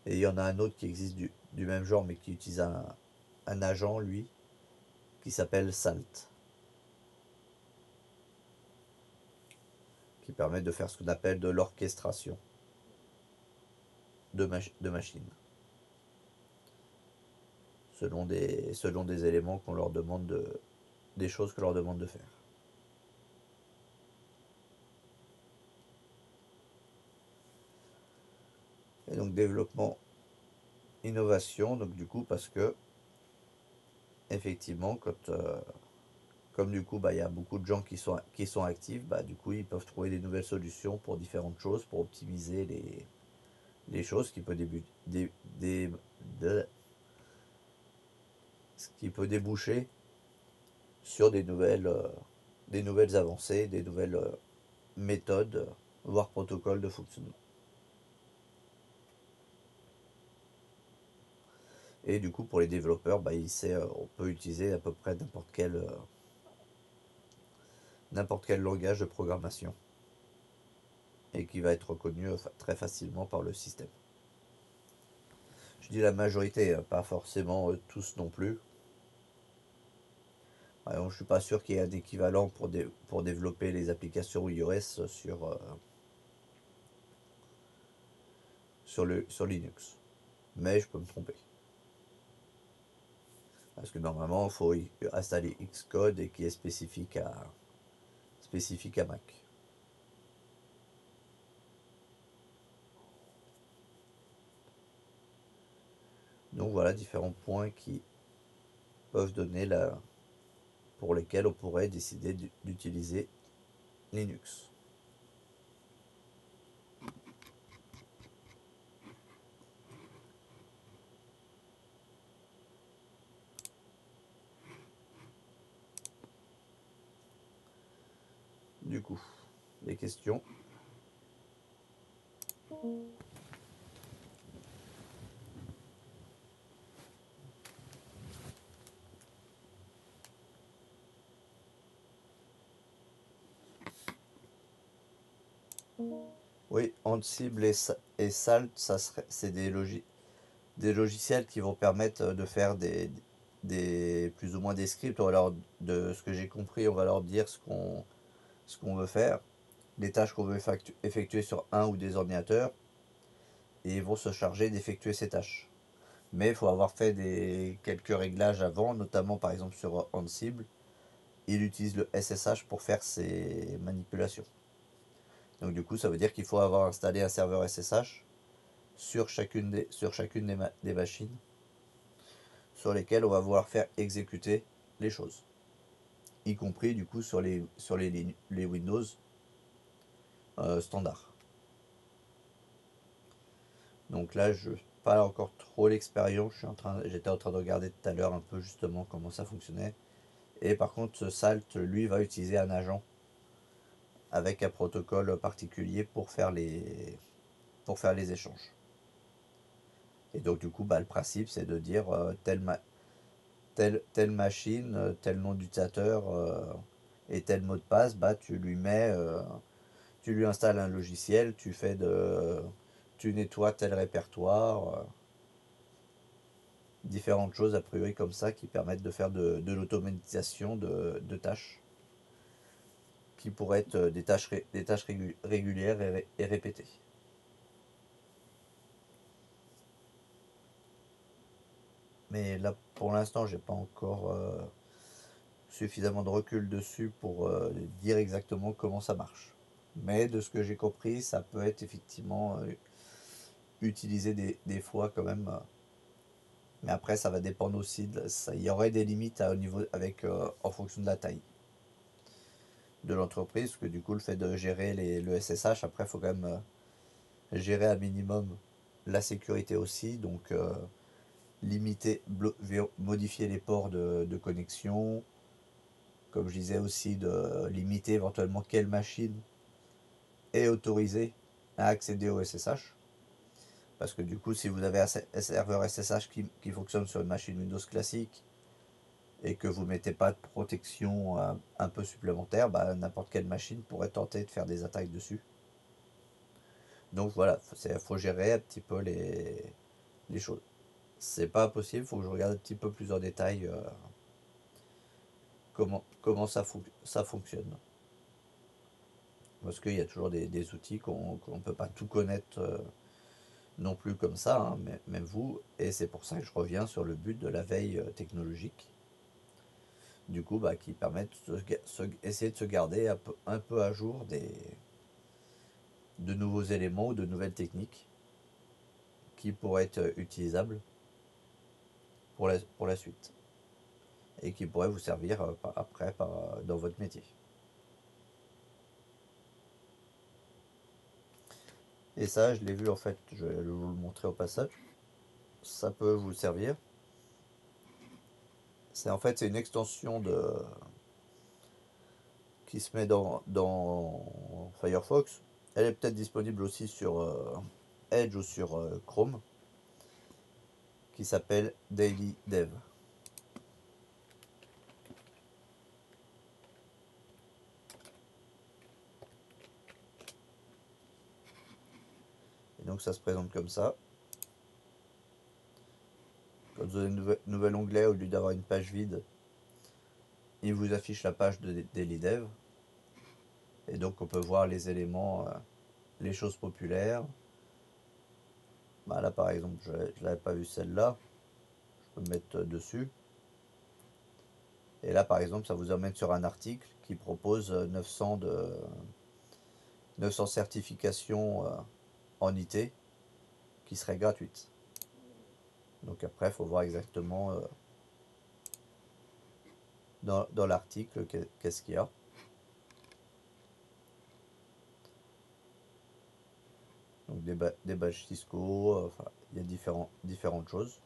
Et il y en a un autre qui existe du même genre mais qui utilise un agent, lui, qui s'appelle SALT, qui permet de faire ce qu'on appelle de l'orchestration de machines, selon des éléments qu'on leur demande des choses que leur demande de faire. Et donc développement, innovation, donc du coup parce que effectivement comme du coup il y a beaucoup de gens qui sont actifs, du coup ils peuvent trouver des nouvelles solutions pour différentes choses, pour optimiser les choses, de- ce qui peut déboucher sur des nouvelles avancées, des nouvelles méthodes, voire protocoles de fonctionnement. Et du coup, pour les développeurs, on peut utiliser à peu près n'importe quel langage de programmation et qui va être reconnu très facilement par le système. Je dis la majorité, pas forcément tous non plus. Par exemple, je suis pas sûr qu'il y ait un équivalent pour développer les applications iOS sur Linux. Mais je peux me tromper. Parce que normalement, il faut installer Xcode et qui est spécifique à Mac. Donc voilà différents points qui peuvent donner pour lesquels on pourrait décider d'utiliser Linux. Du coup, des questions? Oui, Ansible et Salt, c'est des logiciels qui vont permettre de faire plus ou moins des scripts. De ce que j'ai compris, on va leur dire ce qu'on veut faire, les tâches qu'on veut effectuer sur un ou des ordinateurs, et ils vont se charger d'effectuer ces tâches. Mais il faut avoir fait quelques réglages avant, notamment par exemple sur Ansible. Il utilise le SSH pour faire ces manipulations. Donc du coup, ça veut dire qu'il faut avoir installé un serveur SSH sur chacune des machines sur lesquelles on va vouloir faire exécuter les choses, y compris du coup sur les Windows standards. Donc là, je n'ai pas encore trop l'expérience. J'étais en train de regarder tout à l'heure un peu justement comment ça fonctionnait. Et par contre, ce Salt, lui, va utiliser un agent avec un protocole particulier pour faire les échanges. Et donc du coup, le principe, c'est de dire telle machine, tel nom d'utilisateur et tel mot de passe, tu lui installes un logiciel, tu nettoies tel répertoire, différentes choses a priori comme ça qui permettent de faire de l'automatisation de tâches qui pourraient être des tâches régulières et répétées. Mais là, pour l'instant, j'ai pas encore suffisamment de recul dessus pour dire exactement comment ça marche. Mais de ce que j'ai compris, ça peut être effectivement utilisé des fois quand même. Mais après, ça va dépendre aussi. Il y aurait des limites au niveau en fonction de la taille de l'entreprise, parce que du coup, le fait de gérer le SSH, après, il faut quand même gérer un minimum la sécurité aussi, donc modifier les ports de connexion, comme je disais aussi de limiter éventuellement quelle machine est autorisée à accéder au SSH. Parce que du coup, si vous avez un serveur SSH qui fonctionne sur une machine Windows classique et que vous ne mettez pas de protection un peu supplémentaire, bah, n'importe quelle machine pourrait tenter de faire des attaques dessus. Donc voilà, faut gérer un petit peu les choses. C'est pas possible, il faut que je regarde un petit peu plus en détail comment ça fonctionne. Parce qu'il y a toujours des outils qu'on ne peut pas tout connaître non plus comme ça, hein, même vous. Et c'est pour ça que je reviens sur le but de la veille technologique. Du coup, bah, qui permet essayer de se garder un peu à jour de nouveaux éléments ou de nouvelles techniques qui pourraient être utilisables pour la suite. Et qui pourraient vous servir après dans votre métier. Et ça, je l'ai vu en fait, je vais vous le montrer au passage. Ça peut vous servir. C'est une extension qui se met dans Firefox. Elle est peut-être disponible aussi sur Edge ou sur Chrome, qui s'appelle Daily Dev. Et donc ça se présente comme ça. Quand vous avez un nouvel onglet, au lieu d'avoir une page vide, il vous affiche la page de Daily Dev. Et donc on peut voir les éléments, les choses populaires. Bah là par exemple, je n'avais pas vu celle-là. Je peux me mettre dessus. Et là par exemple, ça vous emmène sur un article qui propose 900 certifications en IT qui seraient gratuites. Donc après, il faut voir exactement dans l'article qu'est-ce qu'il y a. Donc des badges Cisco, enfin, il y a différentes choses.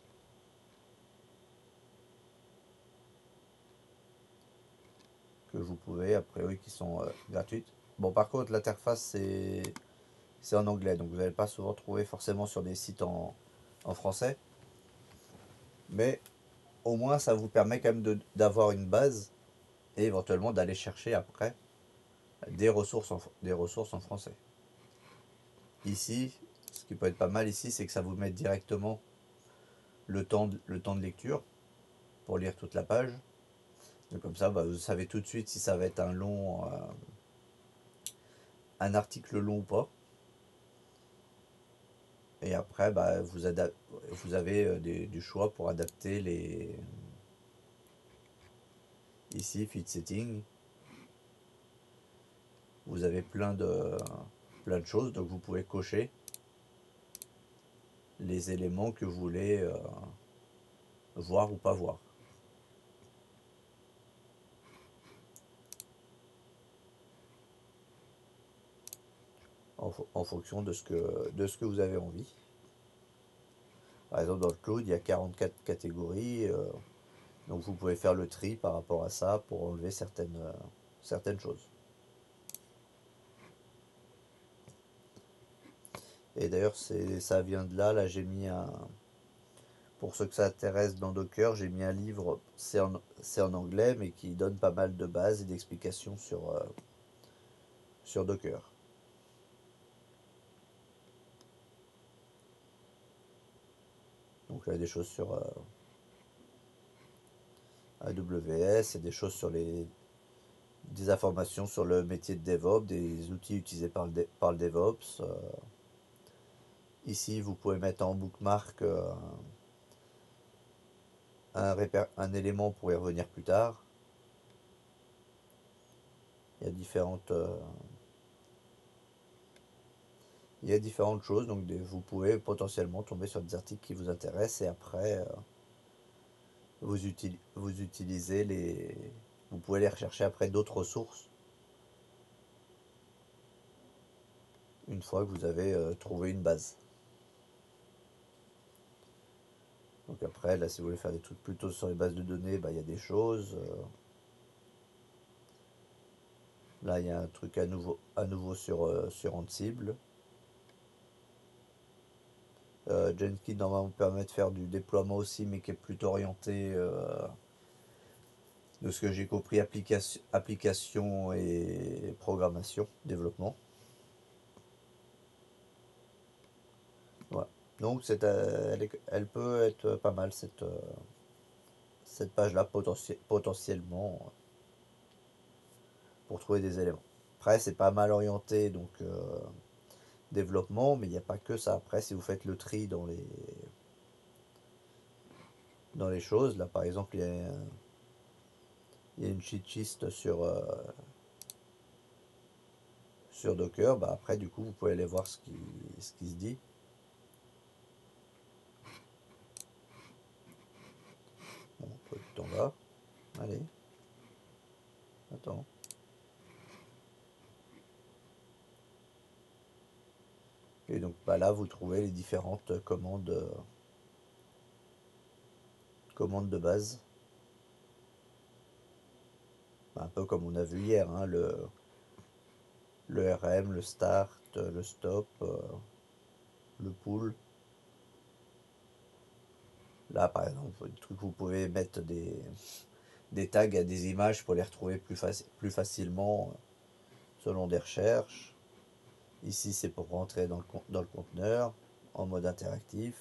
Que vous pouvez, a priori, qui sont gratuites. Bon, par contre, l'interface, c'est en anglais, donc vous n'allez pas souvent trouver forcément sur des sites en français. Mais au moins, ça vous permet quand même d'avoir une base et éventuellement d'aller chercher après des ressources en français. Ici, ce qui peut être pas mal ici, c'est que ça vous met directement le temps de lecture pour lire toute la page. Donc comme ça, bah, vous savez tout de suite si ça va être un article long ou pas. Et après, bah, vous avez du choix pour adapter ici, feed setting. Vous avez plein de choses, donc vous pouvez cocher les éléments que vous voulez voir ou pas voir. En fonction de ce que vous avez envie. Par exemple, dans le cloud, il y a 44 catégories, donc vous pouvez faire le tri par rapport à ça pour enlever certaines choses. Et d'ailleurs, ça vient de là j'ai mis pour ceux que ça intéresse dans Docker, j'ai mis un livre, c'est en anglais, mais qui donne pas mal de bases et d'explications sur Docker. Donc il y a des choses sur AWS et des choses sur des informations sur le métier de DevOps, des outils utilisés par le DevOps. Ici, vous pouvez mettre en bookmark un élément pour y revenir plus tard. Il y a différentes choses, donc vous pouvez potentiellement tomber sur des articles qui vous intéressent et après vous utilisez vous pouvez aller rechercher après d'autres ressources une fois que vous avez trouvé une base. Donc après, là, si vous voulez faire des trucs plutôt sur les bases de données, bah, il y a des choses. Là, il y a un truc à nouveau sur Ansible. Jenkins normalement permet de faire du déploiement aussi, mais qui est plutôt orienté, de ce que j'ai compris, application et programmation, développement. Voilà. Donc elle peut être pas mal cette page-là potentiellement pour trouver des éléments. Après, c'est pas mal orienté, donc développement, mais il n'y a pas que ça. Après, si vous faites le tri dans les choses, là par exemple, il y a une cheat sheet sur Docker, bah après du coup vous pouvez aller voir ce qui se dit. Bon, on peut tout en bas. Allez, attends. Et donc bah là vous trouvez les différentes commandes de base. Un peu comme on a vu hier, hein, le RM, le start, le stop, le pull. Là par exemple, le truc vous pouvez mettre des tags à des images pour les retrouver plus facilement selon des recherches. Ici c'est pour rentrer dans le conteneur en mode interactif.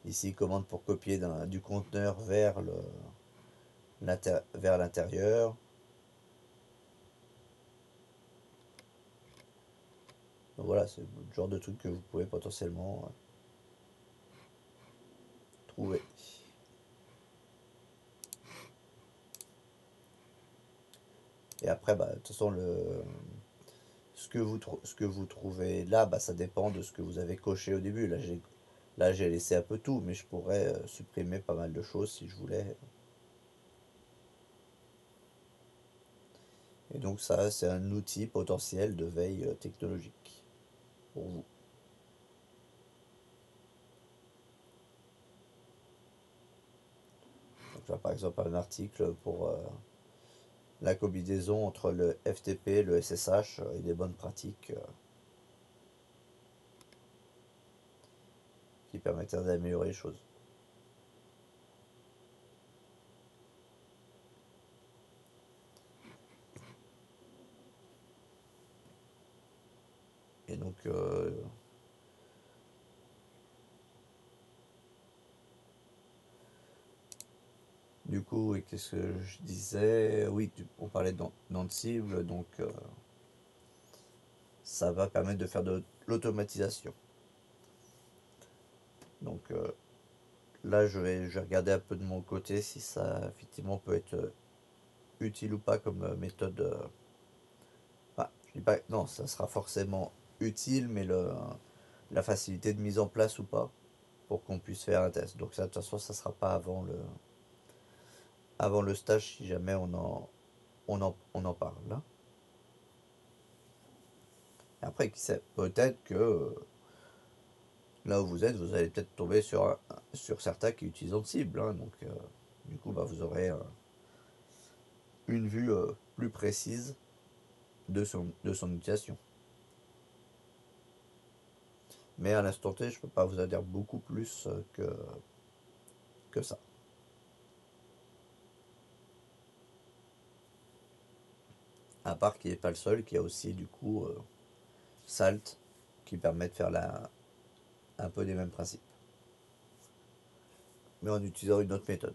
Ici commande pour copier du conteneur vers l'intérieur. Donc voilà, c'est le genre de truc que vous pouvez potentiellement trouver. Et après, bah, de toute façon, ce que vous trouvez là, bah, ça dépend de ce que vous avez coché au début. Là, j'ai laissé un peu tout, mais je pourrais supprimer pas mal de choses si je voulais. Et donc ça, c'est un outil potentiel de veille technologique pour vous. Donc là, par exemple, un article pour la combinaison entre le FTP, le SSH et des bonnes pratiques qui permettraient d'améliorer les choses. Et donc, du coup, et qu'est-ce que je disais? Oui, on parlait d'Ansible, donc ça va permettre de faire de l'automatisation. Donc là, je vais regarder un peu de mon côté si ça effectivement peut être utile ou pas comme méthode. Enfin, je dis pas, non, ça sera forcément utile, mais la facilité de mise en place ou pas pour qu'on puisse faire un test. Donc ça, de toute façon, ça sera pas avant le stage si jamais on en parle. Là. Et après, qui sait, peut-être que là où vous êtes, vous allez peut-être tomber sur certains qui utilisent Ansible. Hein, donc, du coup, bah, vous aurez une vue plus précise de son utilisation. Mais à l'instant T, je ne peux pas vous en dire beaucoup plus que ça. À part qu'il n'est pas le seul, qu'il y a aussi du coup Salt qui permet de faire un peu les mêmes principes. Mais en utilisant une autre méthode.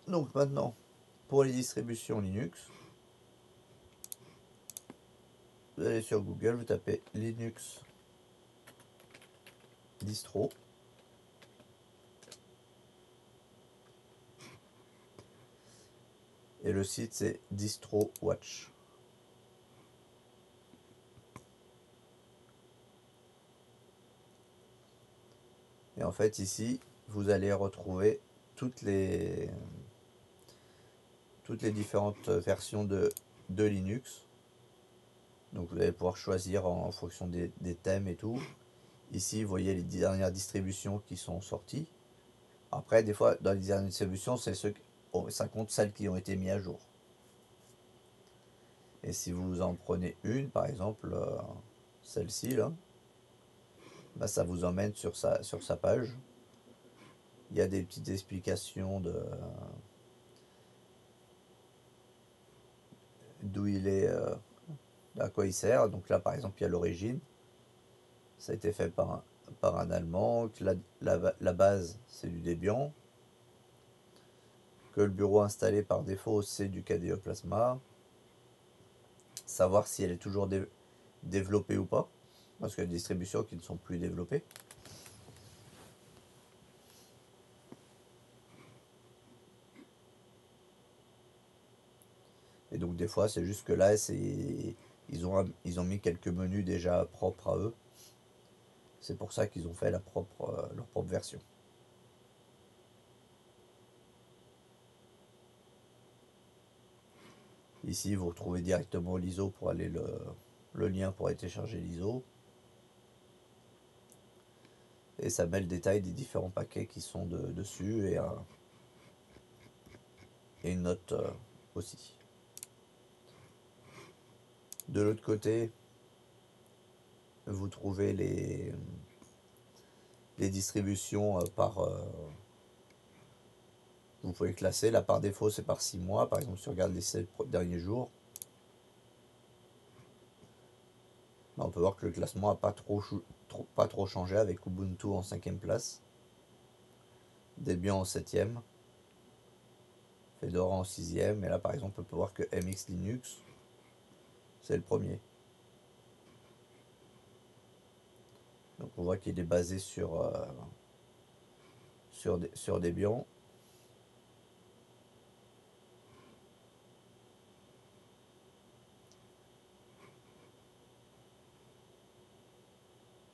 Donc maintenant, pour les distributions Linux, vous allez sur Google, vous tapez Linux distro. Et le site c'est DistroWatch. Et en fait ici, vous allez retrouver toutes les différentes versions de Linux. Donc vous allez pouvoir choisir en fonction des thèmes et tout. Ici, vous voyez les dernières distributions qui sont sorties. Après, des fois, dans les dernières distributions, ça compte celles qui ont été mises à jour. Et si vous en prenez une, par exemple, celle-ci, là, bah, ça vous emmène sur sa page. Il y a des petites explications d'où il est, à quoi il sert. Donc là, par exemple, il y a l'origine. Ça a été fait par un Allemand. Que la base, c'est du Debian. Que le bureau installé par défaut, c'est du KDE Plasma. Savoir si elle est toujours développée ou pas. Parce qu'il y a des distributions qui ne sont plus développées. Et donc des fois, c'est juste que là, ils ont mis quelques menus déjà propres à eux. C'est pour ça qu'ils ont fait leur propre version. Ici, vous retrouvez directement l'ISO pour aller le lien pour aller télécharger l'ISO. Et ça met le détail des différents paquets qui sont dessus et une note aussi. De l'autre côté, vous trouvez les distributions vous pouvez classer. Là, par défaut, c'est par 6 mois. Par exemple, si on regarde les 7 derniers jours, on peut voir que le classement n'a pas trop changé avec Ubuntu en 5ème place, Debian en 7ème, Fedora en 6ème, et là par exemple on peut voir que MX Linux c'est le premier. Donc on voit qu'il est basé sur Debian.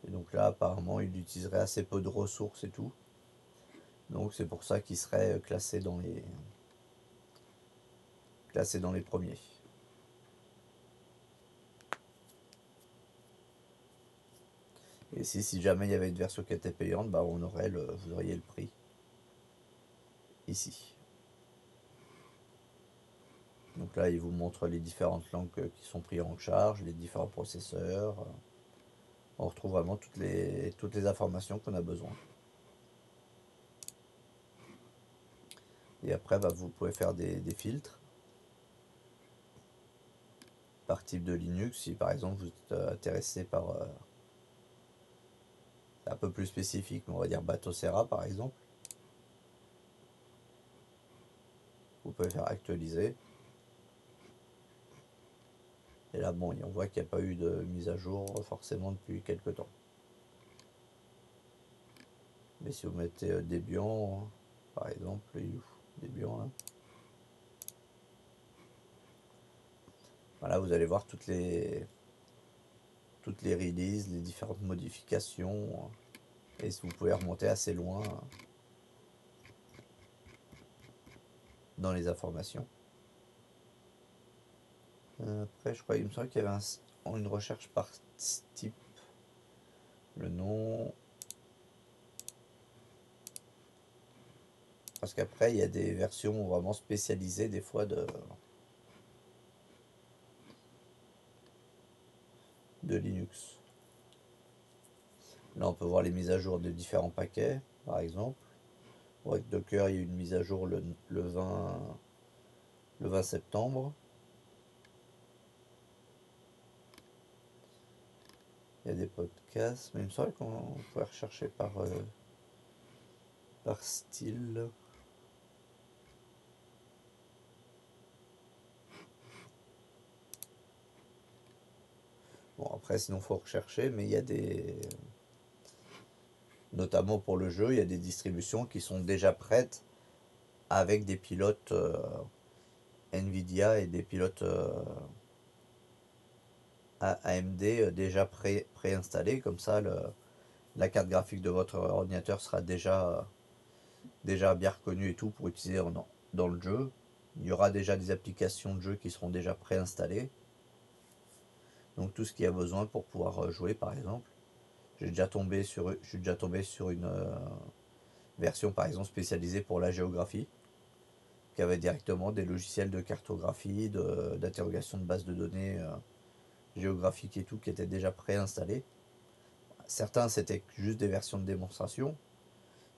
Et donc là apparemment il utiliserait assez peu de ressources et tout. Donc c'est pour ça qu'il serait classé dans les premiers. Et si jamais il y avait une version qui était payante, bah vous auriez le prix ici. Donc là il vous montre les différentes langues qui sont prises en charge, les différents processeurs. On retrouve vraiment toutes les informations qu'on a besoin. Et après bah, vous pouvez faire des filtres par type de Linux. Si par exemple vous êtes intéressé par un peu plus spécifique, mais on va dire Batocera par exemple, vous pouvez faire actualiser. Et là bon, on voit qu'il n'y a pas eu de mise à jour forcément depuis quelques temps. Mais si vous mettez Debian par exemple, Debian là, voilà, vous allez voir toutes les releases, les différentes modifications, et vous pouvez remonter assez loin dans les informations. Après, je crois, il me semble qu'il y avait une recherche par type, le nom. Parce qu'après, il y a des versions vraiment spécialisées des fois de Linux. Là, on peut voir les mises à jour de différents paquets, par exemple. Avec Docker, il y a eu une mise à jour le 20 septembre. Il y a des podcasts, mais il me semble qu'on pourrait rechercher par style. Bon, après, sinon, il faut rechercher, mais il y a notamment pour le jeu, il y a des distributions qui sont déjà prêtes avec des pilotes Nvidia et des pilotes AMD déjà préinstallés. Comme ça, la carte graphique de votre ordinateur sera déjà bien reconnue et tout pour utiliser dans le jeu. Il y aura déjà des applications de jeu qui seront déjà préinstallées. Donc tout ce qu'il y a besoin pour pouvoir jouer par exemple. Je suis déjà tombé sur une version par exemple spécialisée pour la géographie, qui avait directement des logiciels de cartographie, d'interrogation de bases de données géographiques et tout, qui étaient déjà préinstallés. Certains c'était juste des versions de démonstration,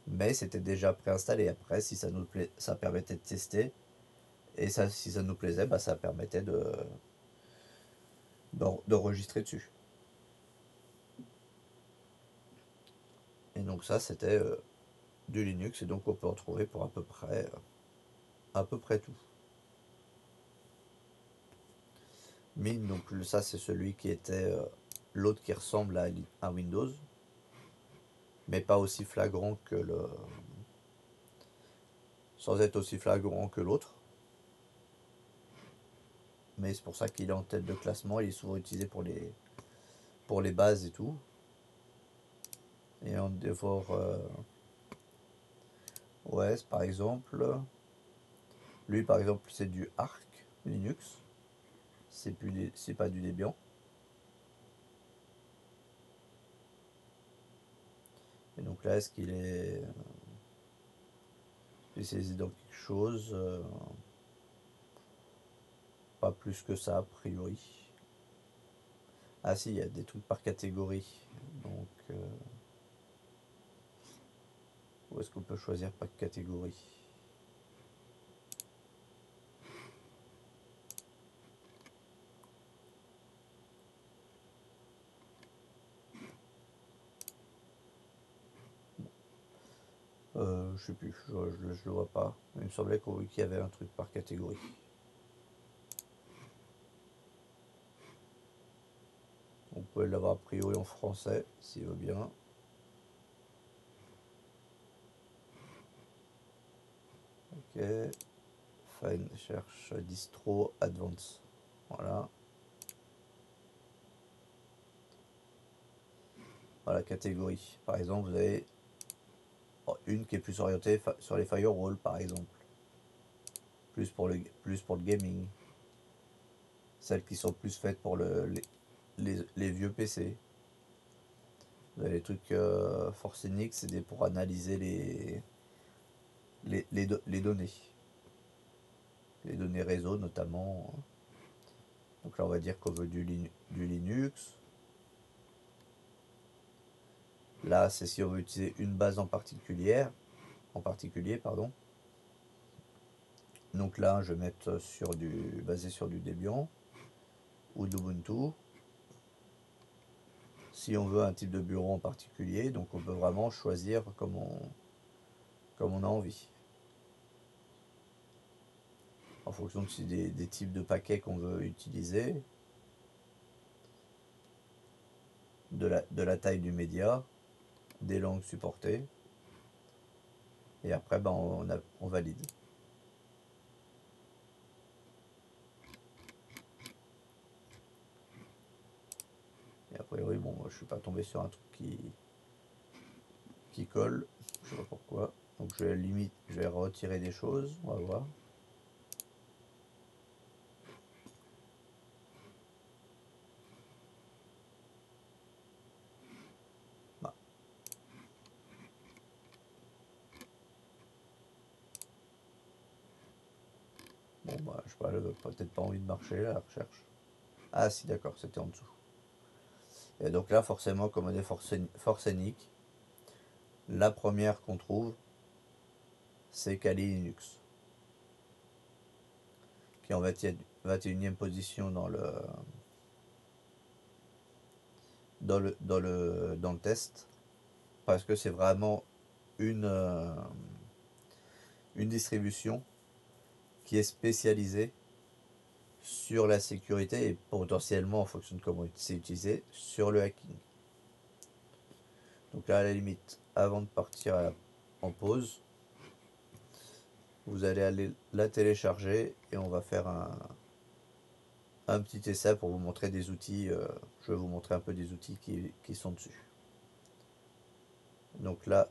mais c'était déjà préinstallé. Après, si ça nous plaît, ça permettait de tester, et ça, si ça nous plaisait, bah, ça permettait d'enregistrer dessus. Et donc ça, c'était du Linux, et donc on peut en trouver pour à peu près tout. Mint, donc ça c'est celui qui était l'autre qui ressemble à Windows, mais pas aussi flagrant que sans être aussi flagrant que l'autre. Mais c'est pour ça qu'il est en tête de classement, il est souvent utilisé pour les bases et tout. Et on dévore OS par exemple. Lui par exemple c'est du Arc Linux, c'est pas du Debian. Et donc là est-ce qu'il est spécialisé dans quelque chose pas plus que ça a priori. Ah si, il y a des trucs par catégorie. Donc, où est-ce qu'on peut choisir par catégorie? Je sais plus, je le vois pas. Il me semblait qu'il y avait un truc par catégorie. On peut l'avoir a priori en français, s'il veut bien. Ok. Fine, cherche distro advance. Voilà. Voilà, catégorie. Par exemple, vous avez une qui est plus orientée sur les firewalls, par exemple. Plus pour le gaming. Celles qui sont plus faites pour les vieux PC. Vous avez les trucs Force Enix, c'est pour analyser les données. Les données réseau notamment. Donc là on va dire qu'on veut du Linux. Là c'est si on veut utiliser une base en particulier, pardon. Donc là je vais mettre basé sur du Debian ou de l'Ubuntu. Si on veut un type de bureau en particulier, donc on peut vraiment choisir comme on a envie. En fonction des types de paquets qu'on veut utiliser, de la taille du média, des langues supportées, et après ben, on valide. Et après oui bon moi, je suis pas tombé sur un truc qui colle, je sais pas pourquoi. Donc je vais retirer des choses, on va voir. Bah. Bon bah je sais pas, peut-être pas envie de marcher la recherche. Ah si d'accord, c'était en dessous. Et donc là forcément comme on est Force Enix, la première qu'on trouve c'est Kali Linux, qui est en 21e position dans le test, parce que c'est vraiment une, euh, une distribution qui est spécialisée sur la sécurité et potentiellement, en fonction de comment c'est utilisé, sur le hacking. Donc là, à la limite, avant de partir en pause, vous allez aller la télécharger et on va faire un petit essai pour vous montrer des outils. Je vais vous montrer un peu des outils qui sont dessus. Donc là,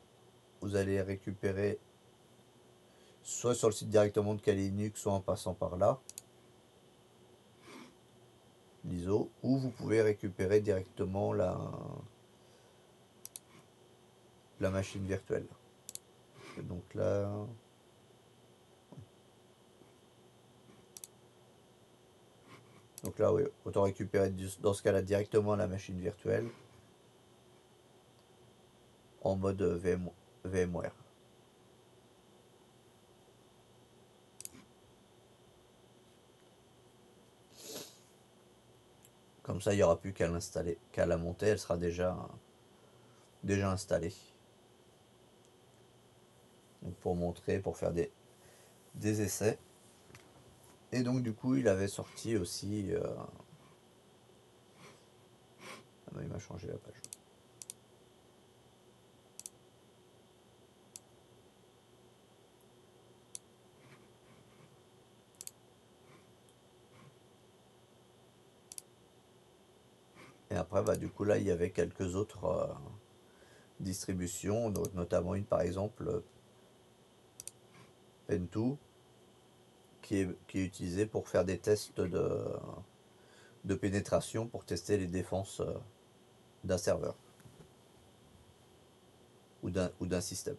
vous allez récupérer soit sur le site directement de Kali Linux, soit en passant par là, l'ISO, ou vous pouvez récupérer directement la machine virtuelle. Donc là, oui, autant récupérer dans ce cas-là directement la machine virtuelle en mode VMware. Comme ça, il n'y aura plus qu'à l'installer, qu'à la monter, elle sera déjà installée. Donc pour montrer, pour faire des essais. Et donc du coup, il avait sorti aussi... Ah bah, il m'a changé la page. Et après, bah, du coup, là, il y avait quelques autres distributions, donc, notamment une par exemple, Pentoo, qui est utilisée pour faire des tests de pénétration pour tester les défenses d'un serveur ou d'un système.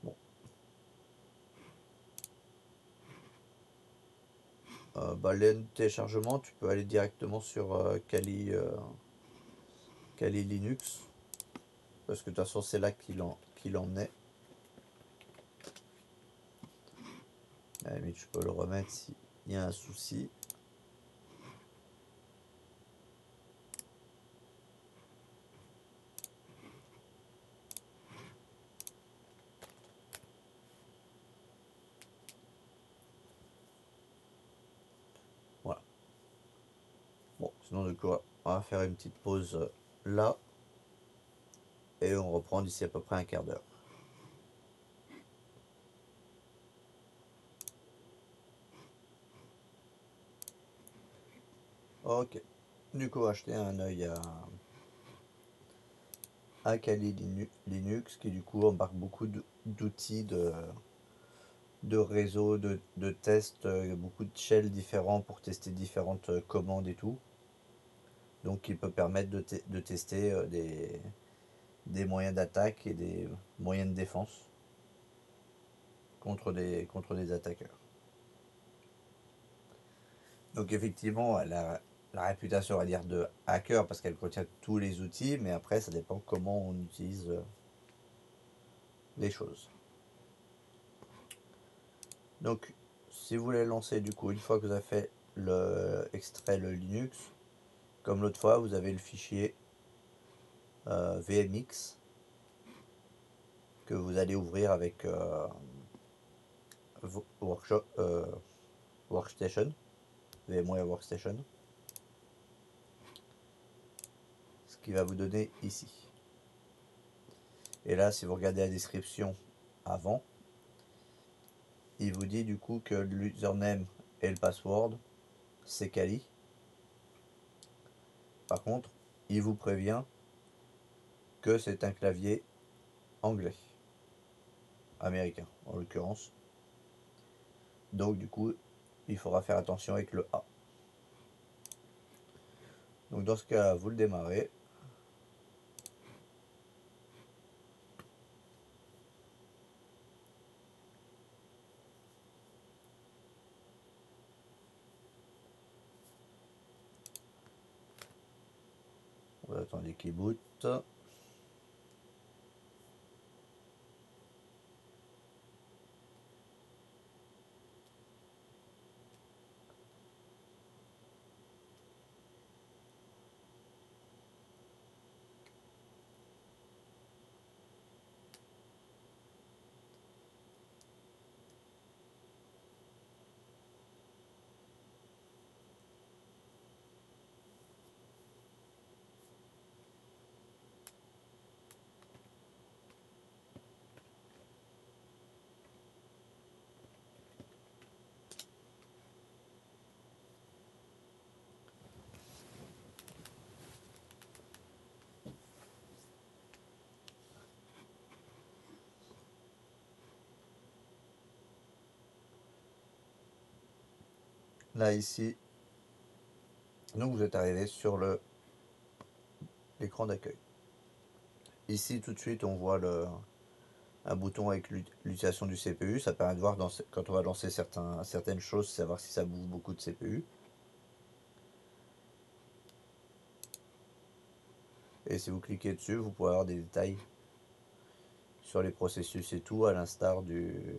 Bon. Bah, les téléchargements, tu peux aller directement sur Kali Linux, parce que de toute façon c'est là qu'il en est. À la limite, je peux le remettre s'il y a un souci. Voilà. Bon, sinon du coup, on va faire une petite pause là, et on reprend d'ici à peu près un quart d'heure. Ok. Du coup, acheter un œil à Kali Linux, qui du coup embarque beaucoup d'outils de réseau, de tests, beaucoup de shells différents pour tester différentes commandes et tout. Donc qui peut permettre de tester des moyens d'attaque et des moyens de défense contre des attaqueurs. Donc effectivement, elle a la réputation, on va dire, de hacker parce qu'elle contient tous les outils, mais après ça dépend comment on utilise les choses. Donc si vous voulez lancer du coup, une fois que vous avez fait extrait le Linux, comme l'autre fois, vous avez le fichier VMX que vous allez ouvrir avec Workstation, VMware Workstation, ce qui va vous donner ici. Et là, si vous regardez la description avant, il vous dit du coup que l'username et le password, c'est Kali. Par contre, il vous prévient que c'est un clavier anglais, américain en l'occurrence. Donc du coup, il faudra faire attention avec le A. Donc dans ce cas, vous le démarrez. On va attendre qu'il boot. là ici, donc vous êtes arrivé sur l'écran d'accueil. Ici tout de suite on voit un bouton avec l'utilisation du CPU, ça permet de voir quand on va lancer certaines choses, savoir si ça bouffe beaucoup de CPU. Et si vous cliquez dessus, vous pouvez avoir des détails sur les processus et tout, à l'instar du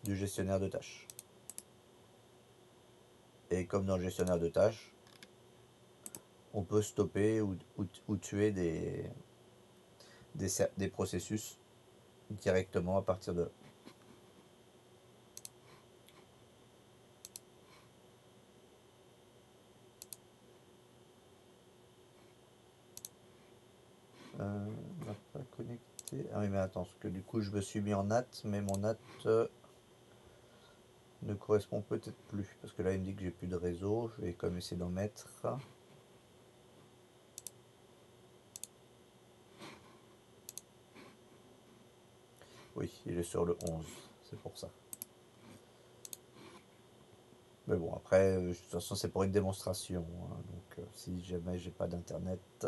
gestionnaire de tâches. Et comme dans le gestionnaire de tâches, on peut stopper ou tuer des processus directement à partir de là. On n'a pas connecté. Ah oui, mais attends, parce que du coup, je me suis mis en NAT, mais mon NAT ne correspond peut-être plus. Parce que là, il me dit que j'ai plus de réseau. Je vais quand même essayer d'en mettre. Oui, il est sur le 11. C'est pour ça. Mais bon, après, de toute façon, c'est pour une démonstration, hein. Donc, si jamais j'ai pas d'internet,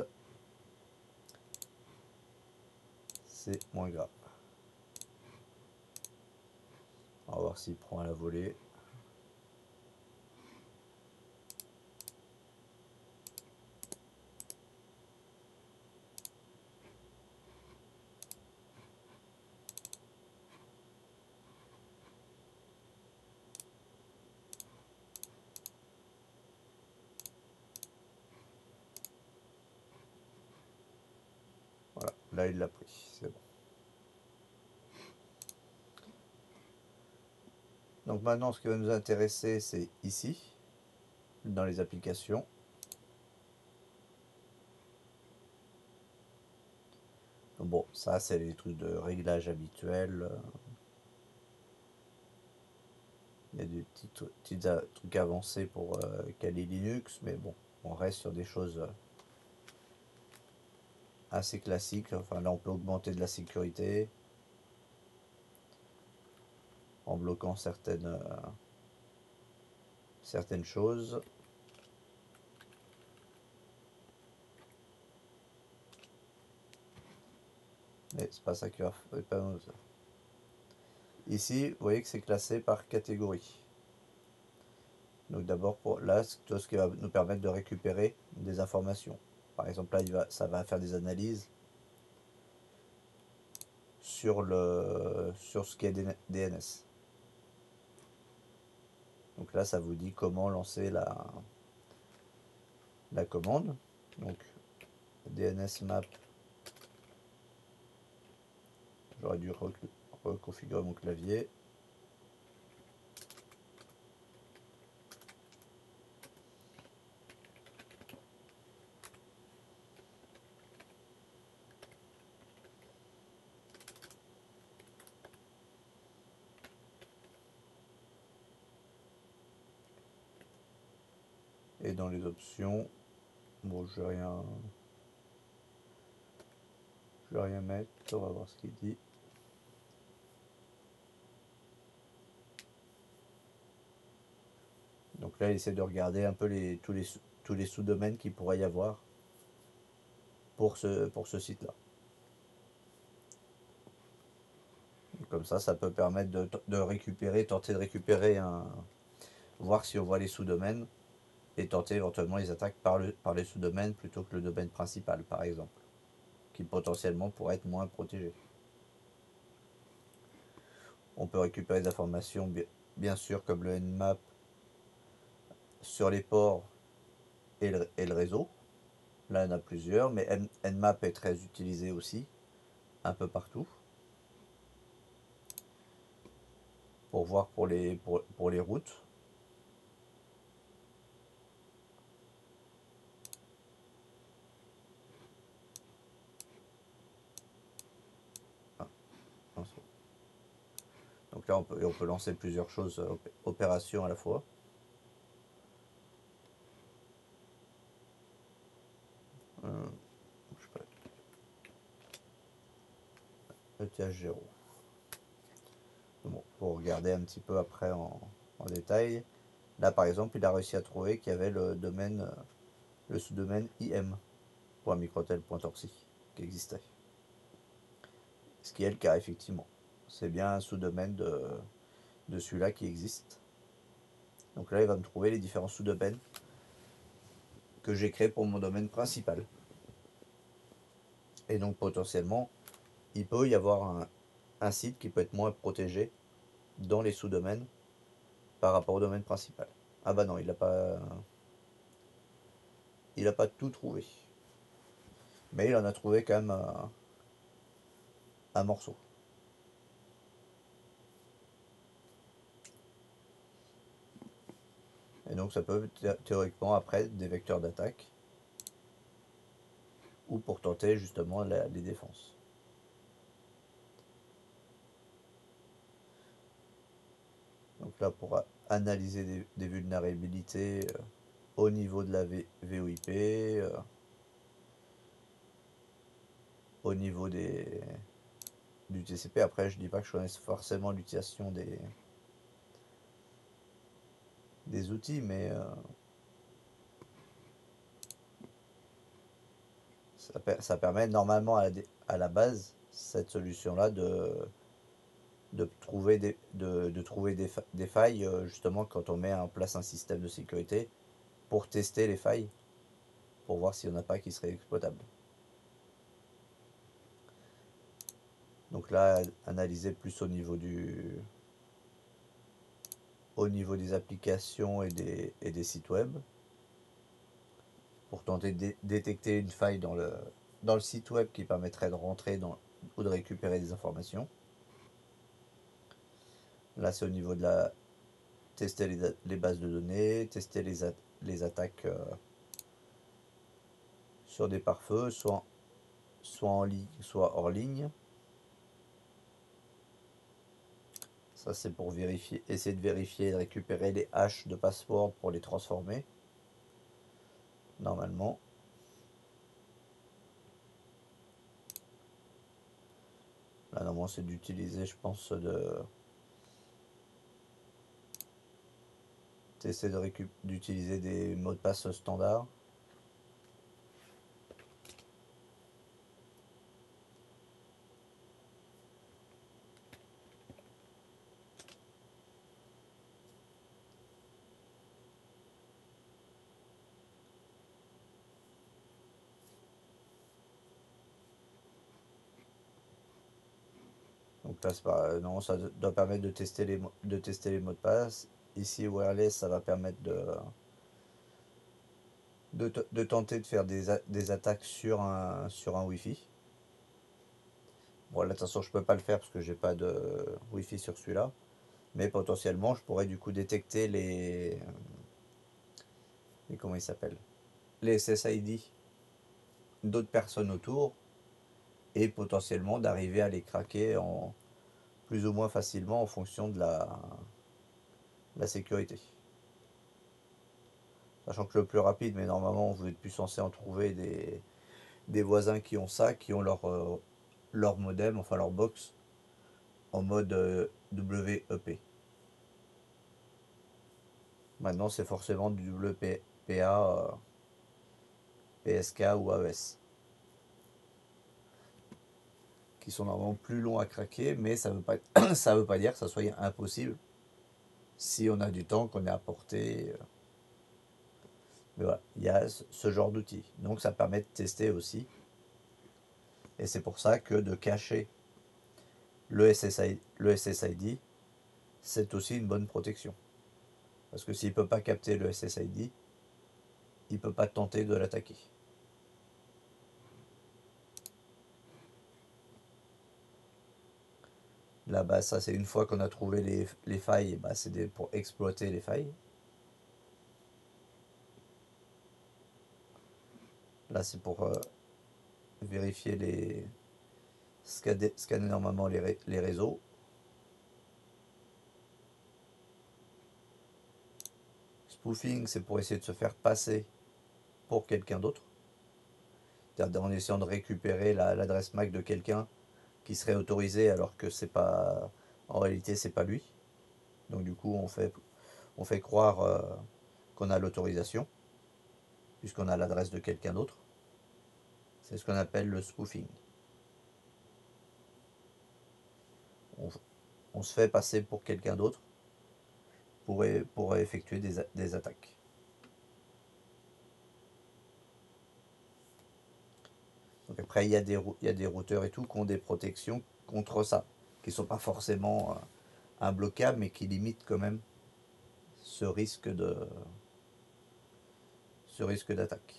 c'est moins grave. On va voir s'il prend à la volée. Voilà, là, il l'a pris. C'est bon. Donc maintenant, ce qui va nous intéresser, c'est ici, dans les applications. Donc bon, ça, c'est les trucs de réglage habituels. Il y a des petits trucs avancés pour Kali Linux, mais bon, on reste sur des choses assez classiques. Enfin, là, on peut augmenter de la sécurité en bloquant certaines choses. Mais c'est pas ça qui va faire. Ici, vous voyez que c'est classé par catégorie. Donc d'abord, là, c'est tout ce qui va nous permettre de récupérer des informations. Par exemple, là, ça va faire des analyses sur ce qui est DNS. Donc là, ça vous dit comment lancer la commande. Donc DNS map. J'aurais dû reconfigurer mon clavier. Et dans les options, bon, je vais rien mettre. On va voir ce qu'il dit. Donc là, il essaie de regarder un peu tous les sous-domaines qu'il pourrait y avoir pour ce site-là. Comme ça peut permettre de récupérer, tenter de récupérer voir si on voit les sous-domaines et tenter éventuellement les attaques par les sous-domaines plutôt que le domaine principal, par exemple, qui potentiellement pourrait être moins protégé. On peut récupérer des informations, bien sûr, comme le Nmap sur les ports et le réseau. Là, il y en a plusieurs, mais Nmap est très utilisé aussi, un peu partout, pour voir pour les routes. Ah, donc là, on peut lancer plusieurs choses, opérations à la fois. Je sais pas, ETH0. Bon, pour regarder un petit peu après en détail. Là, par exemple, il a réussi à trouver qu'il y avait le sous-domaine im.microtel.org qui existait. Ce qui est le cas, effectivement. C'est bien un sous-domaine de celui-là qui existe. Donc là, il va me trouver les différents sous-domaines que j'ai créés pour mon domaine principal. Et donc, potentiellement, il peut y avoir un site qui peut être moins protégé dans les sous-domaines par rapport au domaine principal. Ah bah non, il a pas tout trouvé. Mais il en a trouvé quand même un morceau. Et donc ça peut théoriquement après être des vecteurs d'attaque ou pour tenter justement les défenses. Donc là pour analyser des vulnérabilités au niveau de la VOIP, au niveau du TCP. Après je dis pas que je connaisse forcément l'utilisation des outils, mais ça permet normalement à la base cette solution-là de trouver des failles justement quand on met en place un système de sécurité pour tester les failles, pour voir s'il n'y en a pas qui seraient exploitables. Donc là, analyser plus au niveau des applications et des sites web, pour tenter de détecter une faille dans le site web qui permettrait de rentrer ou de récupérer des informations. Là, c'est au niveau de tester les bases de données, tester les attaques sur des pare-feux, soit en ligne, soit hors ligne. Ça, c'est pour essayer de vérifier et de récupérer les hashes de password pour les transformer. Normalement. Là, normalement, c'est d'utiliser, je pense, d'utiliser des mots de passe standards. Donc là, non, ça doit permettre de tester les mots de passe. Ici, wireless, ça va permettre de tenter de faire des attaques sur un Wi-Fi. Bon, là, attention, je peux pas le faire parce que j'ai pas de Wi-Fi sur celui-là. Mais potentiellement, je pourrais du coup détecter comment ils s'appellent, les SSID d'autres personnes autour et potentiellement d'arriver à les craquer plus ou moins facilement en fonction de la sécurité. Sachant que le plus rapide, mais normalement vous êtes plus censé en trouver des voisins qui ont ça, qui ont leur modem, enfin leur box, en mode WEP. Maintenant c'est forcément du WPA, PSK ou AES, qui sont normalement plus longs à craquer, mais ça veut pas dire que ça soit impossible si on a du temps, qu'on est à portée. Mais voilà, il y a ce genre d'outils. Donc ça permet de tester aussi. Et c'est pour ça que de cacher le SSID, c'est aussi une bonne protection. Parce que s'il ne peut pas capter le SSID, il ne peut pas tenter de l'attaquer. Là, bah, ça c'est une fois qu'on a trouvé les failles, bah, c'est pour exploiter les failles. Là c'est pour vérifier scanner normalement les réseaux. Spoofing, c'est pour essayer de se faire passer pour quelqu'un d'autre. C'est-à-dire en essayant de récupérer l'adresse MAC de quelqu'un qui serait autorisé alors que c'est pas, en réalité c'est pas lui. Donc du coup on fait croire qu'on a l'autorisation, puisqu'on a l'adresse de quelqu'un d'autre. C'est ce qu'on appelle le spoofing. On se fait passer pour quelqu'un d'autre pour effectuer des attaques. Donc après, il y a des routeurs et tout qui ont des protections contre ça, qui ne sont pas forcément imbloquables, mais qui limitent quand même ce risque d'attaque.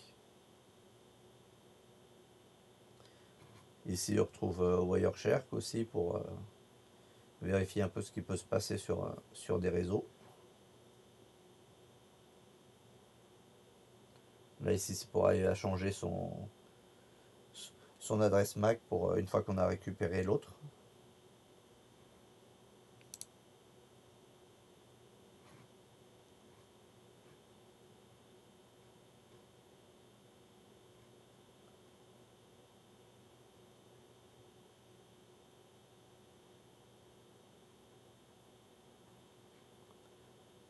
Ici, on retrouve Wireshark aussi pour vérifier un peu ce qui peut se passer sur des réseaux. Là, ici, c'est pour aller à changer son adresse MAC pour une fois qu'on a récupéré l'autre.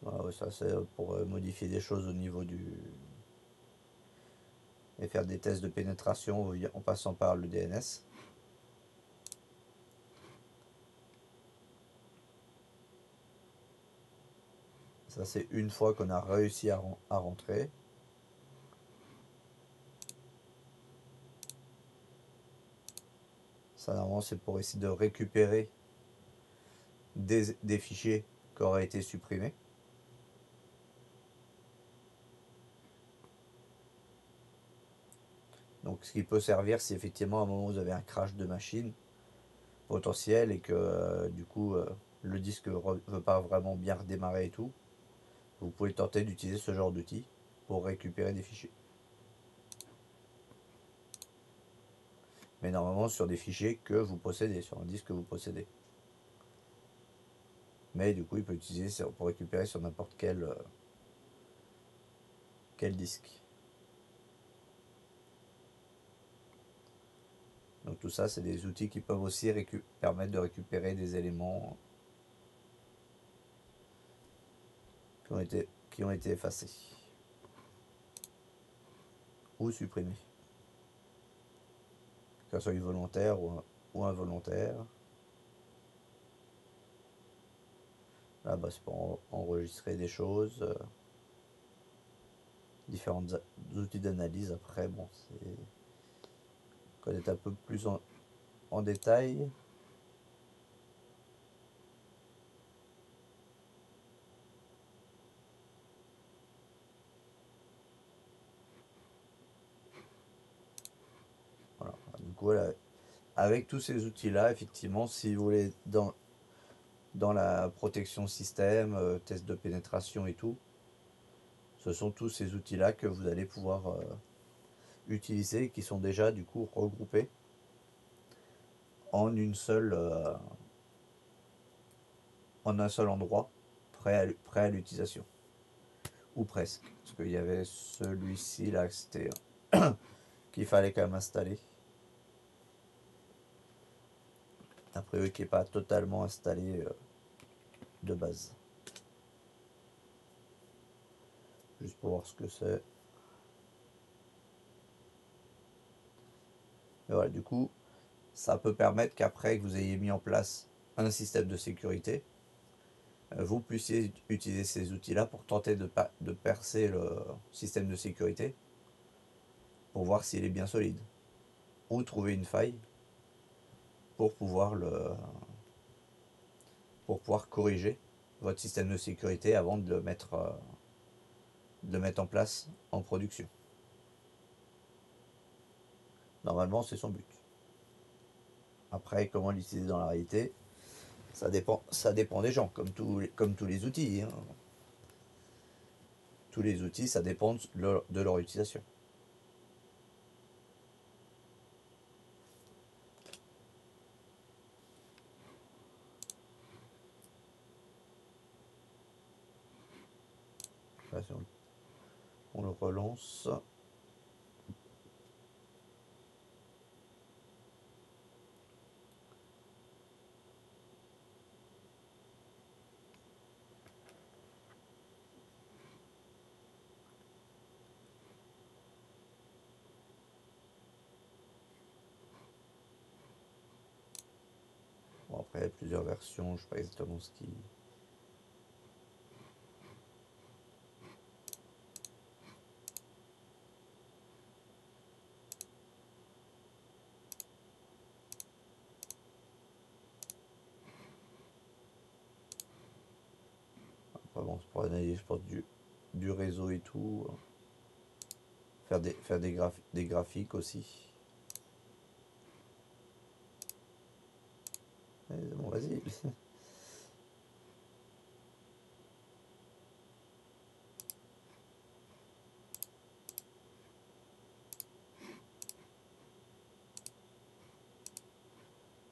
Voilà, ça c'est pour modifier des choses au niveau et faire des tests de pénétration en passant par le DNS. Ça c'est une fois qu'on a réussi à rentrer. Ça normalement c'est pour essayer de récupérer des fichiers qui auraient été supprimés. Donc ce qui peut servir si effectivement à un moment vous avez un crash de machine potentiel et que du coup le disque ne veut pas vraiment bien redémarrer et tout, vous pouvez tenter d'utiliser ce genre d'outil pour récupérer des fichiers. Mais normalement sur des fichiers que vous possédez, sur un disque que vous possédez. Mais du coup il peut utiliser pour récupérer sur n'importe quel disque. Donc tout ça c'est des outils qui peuvent aussi permettre de récupérer des éléments qui ont été effacés ou supprimés. Que ce soit volontaire ou involontaire. Là, c'est pour enregistrer des choses. Différents outils d'analyse. Après, bon, c'est connaître un peu plus en détail. Voilà. Du coup, voilà, avec tous ces outils-là, effectivement, si vous voulez, dans la protection système, test de pénétration et tout, ce sont tous ces outils-là que vous allez pouvoir utiliser et qui sont déjà du coup regroupés en en un seul endroit prêt à l'utilisation. Ou presque. Parce qu'il y avait celui-ci là c'était qu'il fallait quand même installer. Après eux qui n'est pas totalement installé de base. Juste pour voir ce que c'est. Et voilà, du coup, ça peut permettre qu'après que vous ayez mis en place un système de sécurité, vous puissiez utiliser ces outils-là pour tenter de percer le système de sécurité pour voir s'il est bien solide. Ou trouver une faille pour pouvoir corriger votre système de sécurité avant de le mettre en place en production. Normalement, c'est son but. Après, comment l'utiliser dans la réalité, ça dépend des gens, comme tous les outils. Hein. Tous les outils, ça dépend de leur utilisation. Là, si on le relance. Après, plusieurs versions, je sais pas exactement ce qui... Après, bon, c'est pour analyser, je pense, du réseau et tout. Faire des graphiques aussi. Bon, vas-y.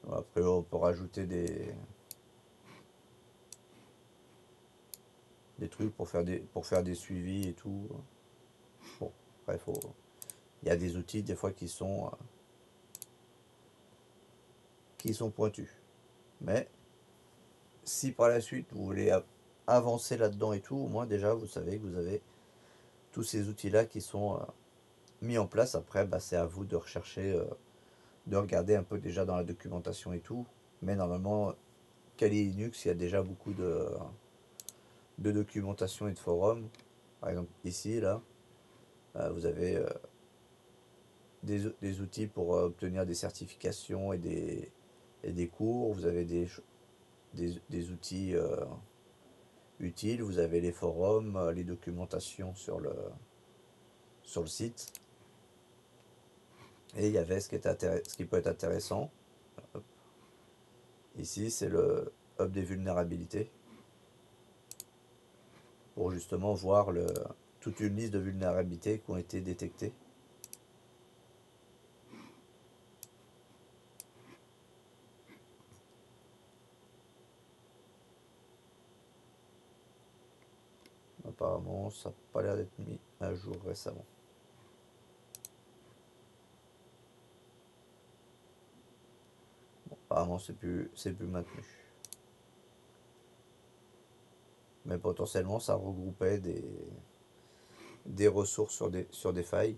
Après, on peut rajouter des trucs pour faire des suivis et tout. Bon, après, il y a des outils, des fois, qui sont pointus. Mais si par la suite vous voulez avancer là-dedans et tout, au moins déjà vous savez que vous avez tous ces outils-là qui sont mis en place. Après, bah, c'est à vous de rechercher, de regarder un peu déjà dans la documentation et tout. Mais normalement, Kali Linux, il y a déjà beaucoup de documentation et de forums. Par exemple, ici, là, vous avez des outils pour obtenir des certifications et des cours. Vous avez des outils utiles. Vous avez les forums, les documentations sur le site. Et il y avait ce qui peut être intéressant. Ici, c'est le hub des vulnérabilités. Pour justement voir toute une liste de vulnérabilités qui ont été détectées. Apparemment, ça n'a pas l'air d'être mis à jour récemment. Bon, apparemment, c'est plus maintenu. Mais potentiellement, ça regroupait des ressources sur des failles.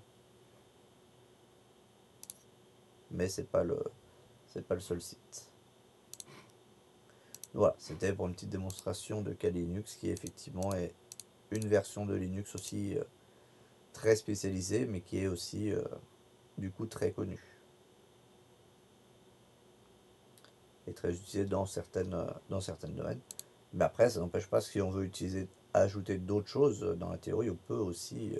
Mais c'est pas le seul site. Voilà, c'était pour une petite démonstration de Kali Linux qui effectivement est une version de Linux aussi très spécialisée, mais qui est aussi du coup très connue et très utilisée dans certains domaines. Mais après, ça n'empêche pas que si on veut ajouter d'autres choses dans la théorie, on peut aussi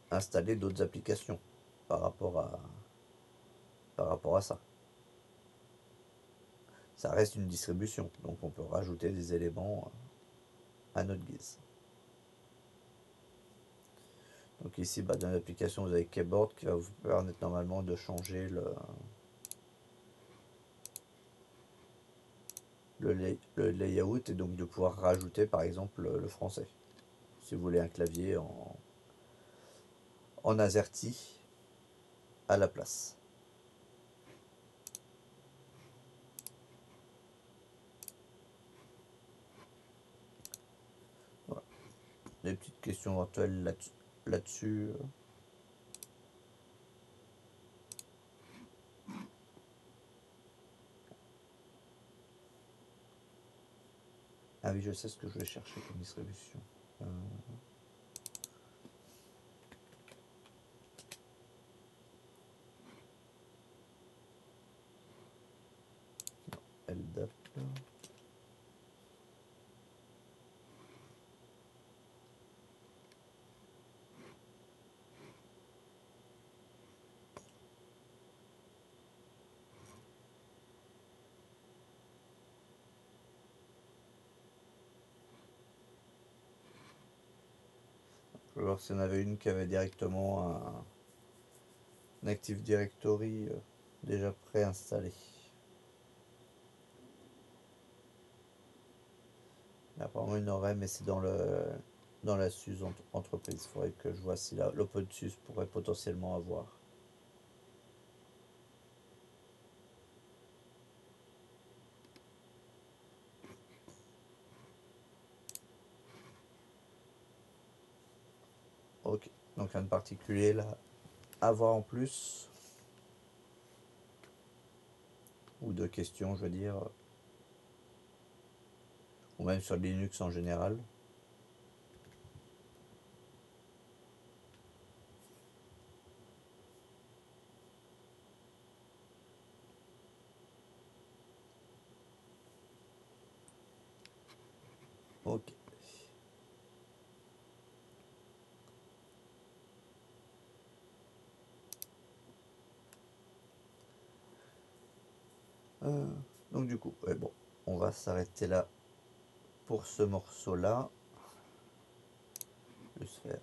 installer d'autres applications par rapport à, par rapport à ça. Ça reste une distribution, donc on peut rajouter des éléments à notre guise. Donc ici, bah, dans l'application, vous avez Keyboard qui va vous permettre normalement de changer le layout et donc de pouvoir rajouter par exemple le français. Si vous voulez un clavier en AZERTY à la place. Voilà. Des petites questions éventuelles là-dessus. Ah oui, je sais ce que je vais chercher comme distribution. LDAP. Je vais voir s'il y en avait une qui avait directement un Active Directory déjà préinstallé. Apparemment, il y en aurait, mais c'est dans la SUSE entreprise. Il faudrait que je vois si l'OpenSUSE pourrait potentiellement avoir. Ok, donc rien de particulier là à voir en plus. ou de questions, je veux dire, ou même sur Linux en général. Ok. Euh, donc du coup, ouais, bon, on va s'arrêter là pour ce morceau-là. Je vais faire